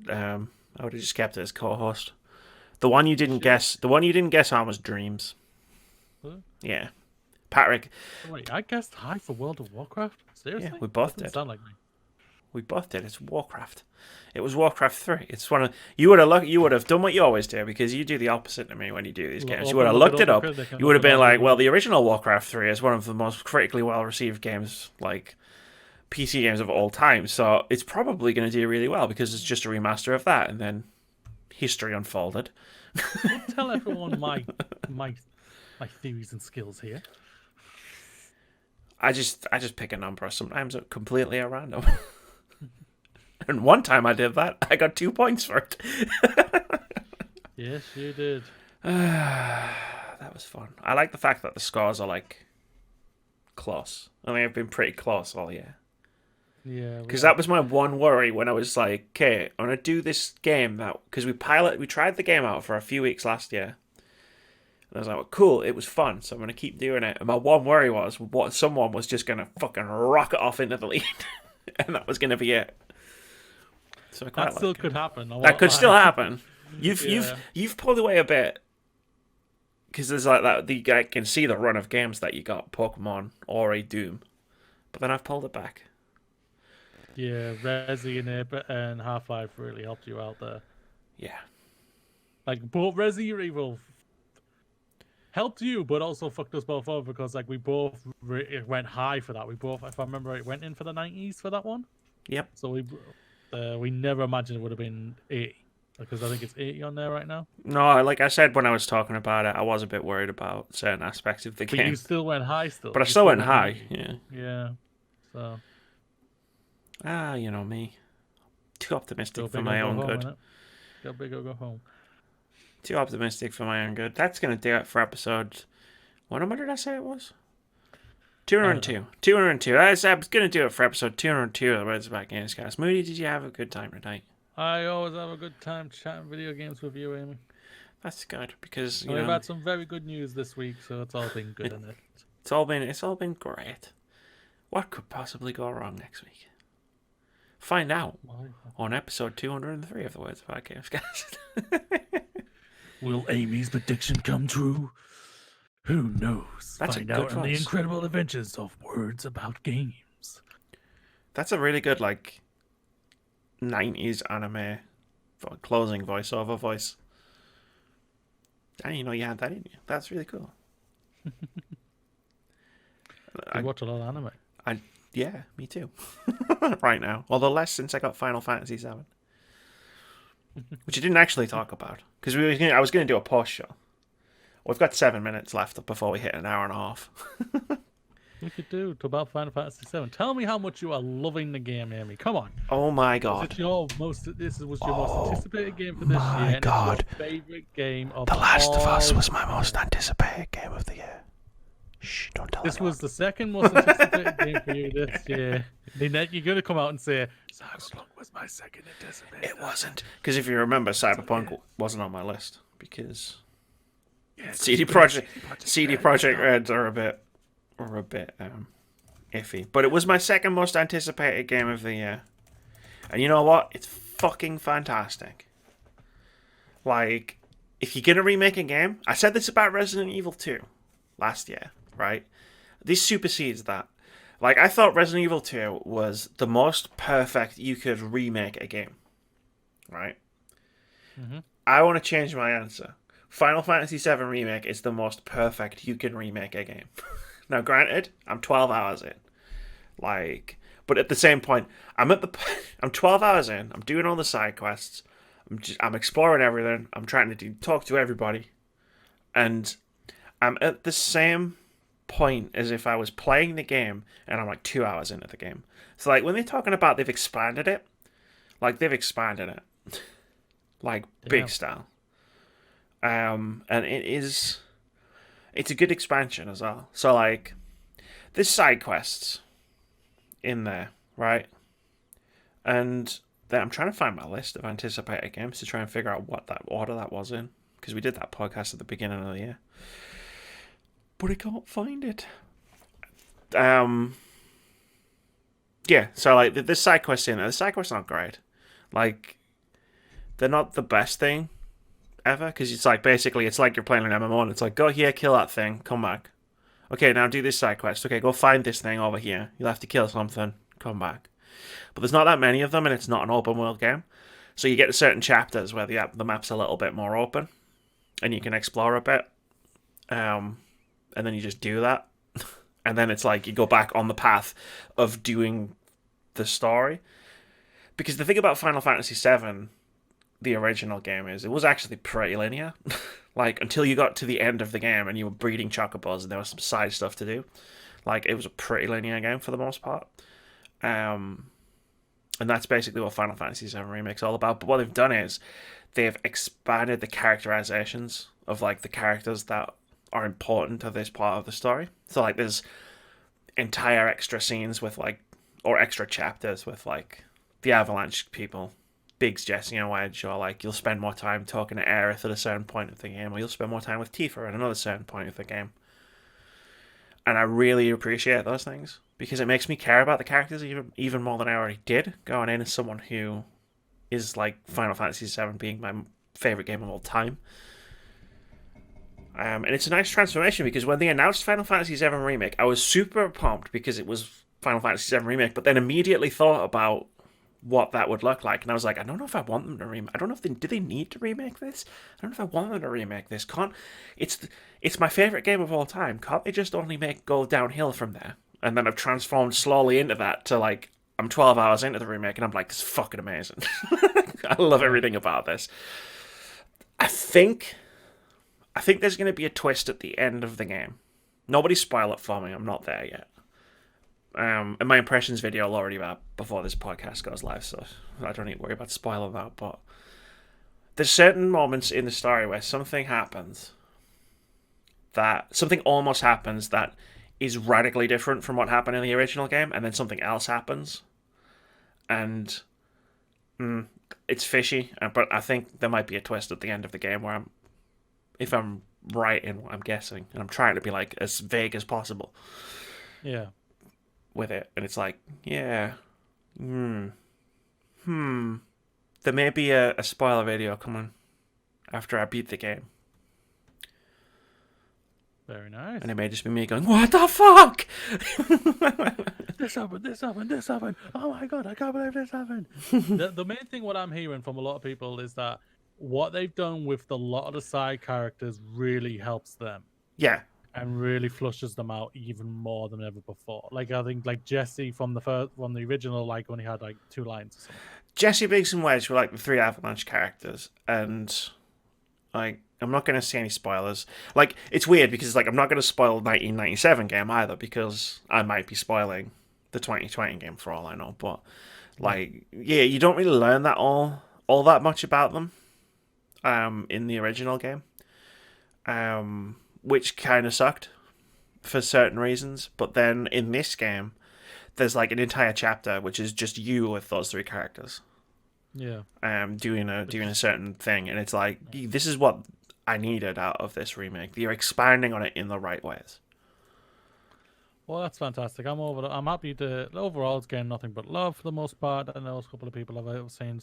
I would have just kept it as co-host. The one you didn't guess. The one you didn't guess on was Dreams. Huh? Yeah, Patrick. Wait, I guessed high for World of Warcraft. Seriously? Yeah, we both Doesn't did. sound like me. We both did. It's Warcraft. It was Warcraft 3. It's one of you would have done what you always do because you do the opposite to me when you do these games. You would have looked it up. You would have been like, well, the original Warcraft 3 is one of the most critically well received games, like PC games of all time. So it's probably going to do really well because it's just a remaster of that, and then history unfolded. Don't tell everyone my theories and skills here. I just pick a number. Sometimes completely at random. And one time I did that, I got 2 points for it. Yes, you did. That was fun. I like the fact that the scores are like close. I mean, I've been pretty close all year. Yeah. Because that was my one worry when I was like, okay, I'm gonna do this game that because we tried the game out for a few weeks last year. And I was like, well, cool, it was fun, so I'm gonna keep doing it. And my one worry was what someone was just gonna fucking rocket off into the lead, and that was gonna be it. So that still could happen. That could still happen. You've pulled away a bit because there's like that. I can see the run of games that you got: Pokemon, Ori, Doom. But then I've pulled it back. Yeah, Resi and Half-Life really helped you out there. Yeah. Like both Resi Evil helped you, but also fucked us both over because like we both went high for that. We both, if I remember, it went in for the 90s for that one. Yep. So we never imagined it would have been 80 because I think it's 80 on there right now. No, like I said when I was talking about it, I was a bit worried about certain aspects of the But game. you still went high still. But I still went high, yeah. Yeah. So. You know me. Too optimistic for my own good. Go big or go home. Too optimistic for my own good. That's going to do it for episode... What number did I say it was? 202. 202. That's going to do it for episode 202 of the Words About Gamescast. Moody, did you have a good time tonight? I always have a good time chatting video games with you, Amy. That's good because we've had some very good news this week, so it's all been good in it. It's all been great. What could possibly go wrong next week? Find out on episode 203 of the Words About Gamescast. Will Amy's prediction come true? Who knows? That's Find a good out in the incredible adventures of Words About Games. That's a really good, like, 90s anime closing voiceover voice. I didn't know you had that in you. That's really cool. I watch a lot of anime. Yeah, me too. Right now. Although less since I got Final Fantasy VII. Which I didn't actually talk about. Because I was going to do a post show. We've got 7 minutes left before we hit an hour and a half. We could do to about Final Fantasy VII. Tell me how much you are loving the game, Amy. Come on. Oh my god. This was your most anticipated game for this year. My god. It's your favorite game of The Last of Us was time. my most anticipated game of the year. Shh, don't tell This anyone. was the second most anticipated game for you this year. You're going to come out and say, Cyberpunk was my second anticipated. It wasn't. Because if you remember, Cyberpunk wasn't on my list. Because CD Projekt Reds are a bit iffy. But it was my second most anticipated game of the year. And you know what? It's fucking fantastic. Like, if you're going to remake a game... I said this about Resident Evil 2 last year, right? This supersedes that. Like, I thought Resident Evil 2 was the most perfect you could remake a game. Right? Mm-hmm. I want to change my answer. Final Fantasy VII Remake is the most perfect you can remake a game. Now, granted, I'm 12 hours in. Like, but at the same point, I'm 12 hours in. I'm doing all the side quests. I'm exploring everything. I'm trying to talk to everybody. And I'm at the same point as if I was playing the game and I'm like 2 hours into the game. So like when they're talking about they've expanded it, like they've expanded it, like big style. And it's a good expansion as well. So like there's side quests in there, right? And then I'm trying to find my list of anticipated games to try and figure out what that order that was in, because we did that podcast at the beginning of the year, but I can't find it. Yeah, so like there's side quests in there. The side quests aren't great. Like they're not the best thing ever, because it's like basically it's like you're playing an MMO and it's like go here, kill that thing, come back. Okay, now do this side quest. Okay, go find this thing over here. You'll have to kill something, come back. But there's not that many of them, and it's not an open world game. So you get to certain chapters where the map's a little bit more open, and you can explore a bit. And then you just do that. And then it's like you go back on the path of doing the story. Because the thing about Final Fantasy VII, the original game, is it was actually pretty linear. Like, until you got to the end of the game and you were breeding chocobos and there was some side stuff to do. Like, it was a pretty linear game for the most part. And that's basically what Final Fantasy VII Remake's all about. But what they've done is they've expanded the characterizations of, like, the characters that are important to this part of the story. So, like, there's entire extra scenes with, like, or extra chapters with, like, the Avalanche people. Biggs, Jesse, and Wedge, or like you'll spend more time talking to Aerith at a certain point of the game, or you'll spend more time with Tifa at another certain point of the game. And I really appreciate those things because it makes me care about the characters even more than I already did going in as someone who is like Final Fantasy VII being my favorite game of all time. And it's a nice transformation because when they announced Final Fantasy VII Remake, I was super pumped because it was Final Fantasy VII Remake, but then immediately thought about what that would look like, and I was like, I don't know if I want them to remake. I don't know if do they need to remake this. I don't know if I want them to remake this. It's my favorite game of all time. Can't they just only go downhill from there? And then I've transformed slowly into that to like I'm 12 hours into the remake, and I'm like, this is fucking amazing. I love everything about this. I think there's going to be a twist at the end of the game. Nobody spoil it for me. I'm not there yet. And my impressions video will already be up before this podcast goes live, so I don't need to worry about spoiling that. But there's certain moments in the story where something almost happens that is radically different from what happened in the original game, and then something else happens, and it's fishy. But I think there might be a twist at the end of the game where if I'm right in what I'm guessing, and I'm trying to be like as vague as possible. Yeah. With it, and it's like, yeah, there may be a spoiler video coming after I beat the game. Very nice. And it may just be me going, what the fuck? This happened. Oh my god, I can't believe this happened. the main thing what I'm hearing from a lot of people is that what they've done with a lot of the side characters really helps them. Yeah. And really flushes them out even more than ever before. Like I think, like Jesse from the original, like only had like 2 lines or something. Jesse, Biggs, and Wedge were like the 3 Avalanche characters, and like I'm not going to say any spoilers. Like it's weird because like I'm not going to spoil 1997 game either because I might be spoiling the 2020 game for all I know. But like yeah, you don't really learn that all that much about them in the original game. Which kind of sucked for certain reasons. But then in this game, there's like an entire chapter which is just you with those 3 characters. Yeah. Doing a certain thing, and it's like this is what I needed out of this remake. You're expanding on it in the right ways. Well, that's fantastic. I'm happy to. Overall, it's getting nothing but love for the most part. I know a couple of people have saying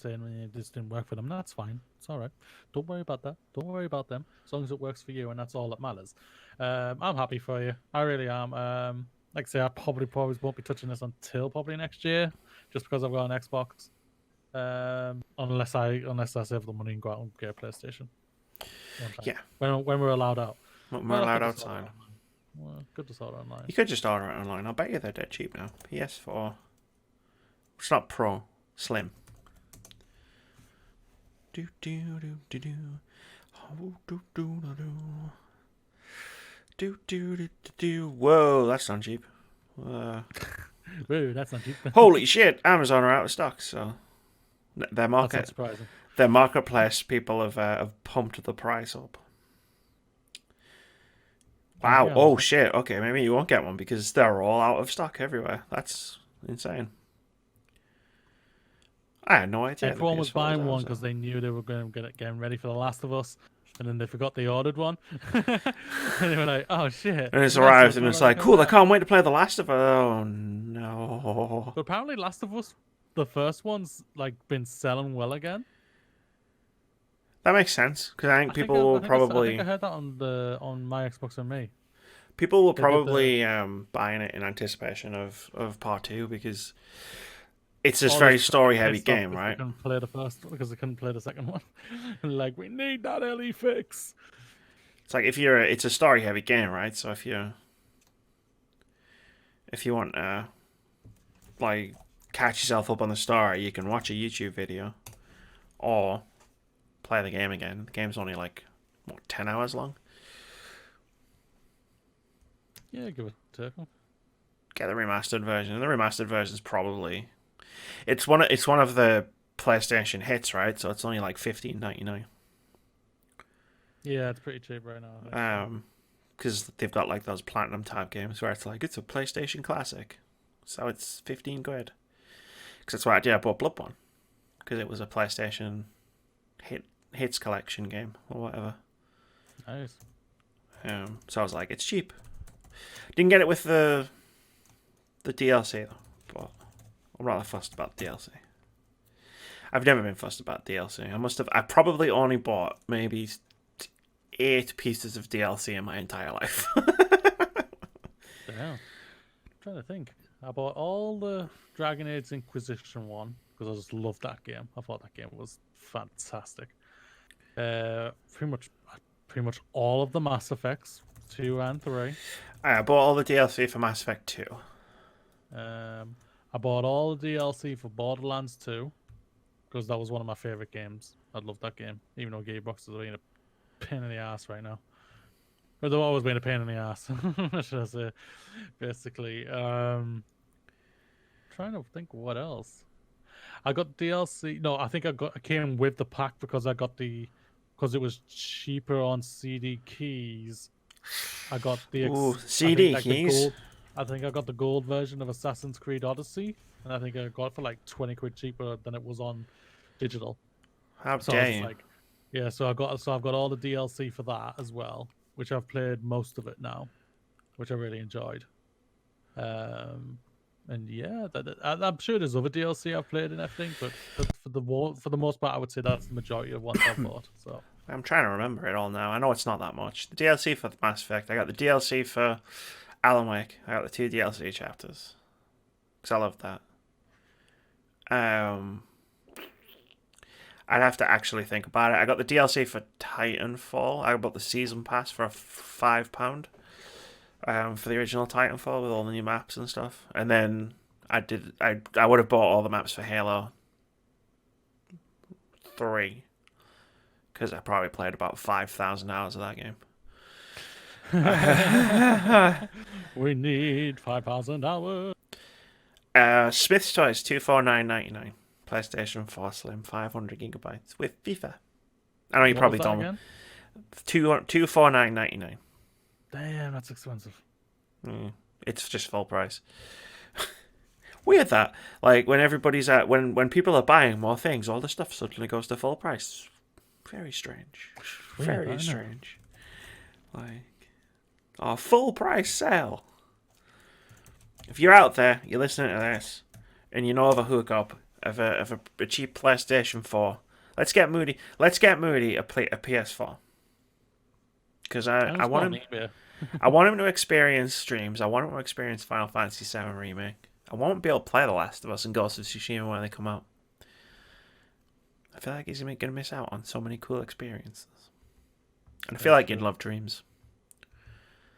this didn't work for them. That's fine. It's all right. Don't worry about that. Don't worry about them. As long as it works for you, and that's all that matters. I'm happy for you. I really am. Like I say, I probably won't be touching this until probably next year, just because I've got an Xbox. Unless I save the money and go out and get a PlayStation. Yeah. When we're allowed out. We're allowed outside. Well, good to order online. You could just order it online. I'll bet you they're dead cheap now. PS4. It's not Pro. Slim. Do do do do do. Oh, do do do do. Whoa, that's not cheap. Whoa, that's not cheap. Holy shit! Amazon are out of stock, so their That's not surprising. marketplace people have pumped the price up. Wow! Yeah, Oh shit! Okay, maybe you won't get one because they're all out of stock everywhere. That's insane. I had no idea. everyone was buying one because they knew they were going to getting ready for The Last of Us, and then they forgot they ordered one, and they were like, "Oh shit!" And it's The Last of arrived, Us and it's already like, come cool. I out. can't wait to play The Last of Us. Oh no! But apparently, Last of Us, the first one's like been selling well again. That makes sense because I think I people will think I probably heard that on my Xbox and me. They did buying it in anticipation of part two because it's this all very this story heavy pissed off game, because right? they couldn't play the first because they couldn't play the second one. And like, we need that LE fix. It's like it's a story heavy game, right? So if you want to like catch yourself up on the story, you can watch a YouTube video or play the game again. The game's only like 10 hours long. Yeah, give it a tickle. Get the remastered version. The remastered version's probably it's one of the PlayStation hits, right? So it's only like $15.99. Yeah, it's pretty cheap right now. Because they've got like those platinum type games where it's like it's a PlayStation classic, so it's 15 quid. Because that's why I did. I bought Bloodborne because it was a PlayStation hits collection game or whatever. Nice. So I was like, it's cheap. Didn't get it with the DLC though, but I'm rather fussed about DLC. I've never been fussed about DLC. I probably only bought maybe 8 pieces of DLC in my entire life. Yeah. I'm trying to think. I bought all the Dragon Age Inquisition one because I just loved that game. I thought that game was fantastic. Pretty much all of the Mass Effects 2 and 3. I bought all the DLC for Mass Effect 2. I bought all the DLC for Borderlands 2 because that was one of my favorite games. I loved that game, even though Gearbox is being a pain in the ass right now. But they've always been a pain in the ass, should I say? Basically, trying to think what else. I got DLC. No, I think I came with the pack because because it was cheaper on CD keys. I got the CD keys. I think I got the gold version of Assassin's Creed Odyssey, and I think I got it for like 20 quid cheaper than it was on digital. How So dare it's you? like, yeah, I've got all the DLC for that as well, which I've played most of it now, which I really enjoyed. And yeah, I'm sure there's other DLC I've played and everything, but for the most part, I would say that's the majority of ones I've bought. So I'm trying to remember it all now. I know it's not that much. The DLC for Mass Effect. I got the DLC for Alan Wake. I got the 2 DLC chapters. Because I love that. I'd have to actually think about it. I got the DLC for Titanfall. I bought the season pass for £5. For the original Titanfall with all the new maps and stuff. And then I would have bought all the maps for Halo 3. Because I probably played about 5,000 hours of that game. we need 5,000 hours. Smith's Toys, $249.99. PlayStation 4 Slim, 500 gigabytes with FIFA. I know you probably don't. $249.99. Damn, that's expensive. It's just full price. Weird that, like, when everybody's when people are buying more things, all the stuff suddenly goes to full price. Very strange. Very strange. Like, a full price sale. If you're out there, you're listening to this, and you know of a hookup of a cheap PlayStation 4, let's get Moody a PS4. Because I want him. I want him to experience streams. I want him to experience Final Fantasy VII Remake. I won't be able to play The Last of Us and Ghost of Tsushima when they come out. I feel like he's going to miss out on so many cool experiences. And I feel like you'd love Dreams.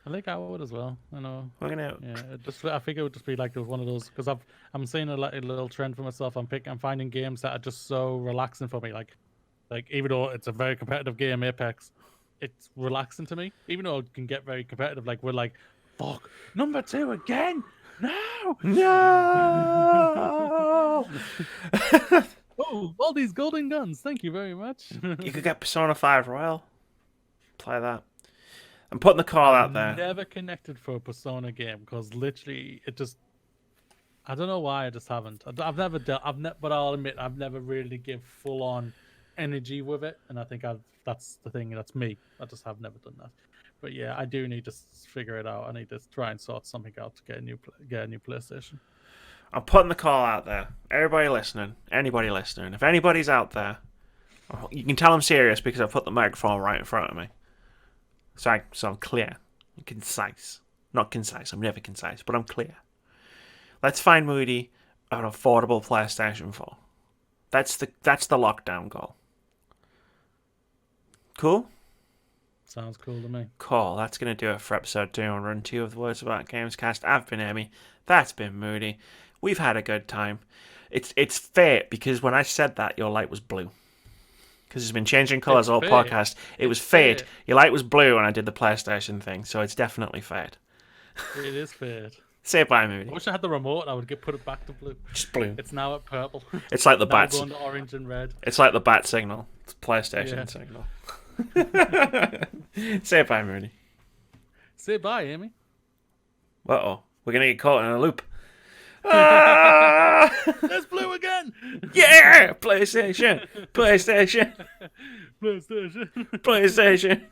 I think I would as well. I know. We're gonna. Yeah, I think it would just be like one of those because I'm seeing a little trend for myself. I'm finding games that are just so relaxing for me. Like even though it's a very competitive game, Apex, it's relaxing to me, even though it can get very competitive. Like we're like, fuck, number 2 again. No. No. Oh, all these golden guns. Thank you very much. You could get Persona 5 Royal. Play that. I'm putting the call out there. Never connected for a Persona game because literally it just. I don't know why I just haven't. I've never dealt. But I'll admit I've never really give full on energy with it, and I think that's the thing. That's me. I just have never done that. But yeah, I do need to figure it out. I need to try and sort something out to get a new PlayStation. I'm putting the call out there. Everybody listening, anybody listening, if anybody's out there, you can tell I'm serious because I put the microphone right in front of me. So I'm clear and concise. Not concise, I'm never concise, but I'm clear. Let's find Moody an affordable PlayStation 4. That's the lockdown goal. Cool? Sounds cool to me. Cool. That's going to do it for episode 2 and run 2 of the Words About Gamescast. I've been Emmy. That's been Moody. We've had a good time. It's fate because when I said that, your light was blue. Because it's been changing colours all podcast. It was fate. Your light was blue when I did the PlayStation thing, so it's definitely fate. It is fate. Say bye, Moody. I wish I had the remote. I would put it back to blue. Just blue. It's now at purple. It's like the bat. Going to orange and red. It's like the bat signal. It's PlayStation signal. Say bye, Moody. Say bye, Amy. Uh-oh. We're going to get caught in a loop. Ah! There's blue again. Yeah! PlayStation. PlayStation. PlayStation. PlayStation.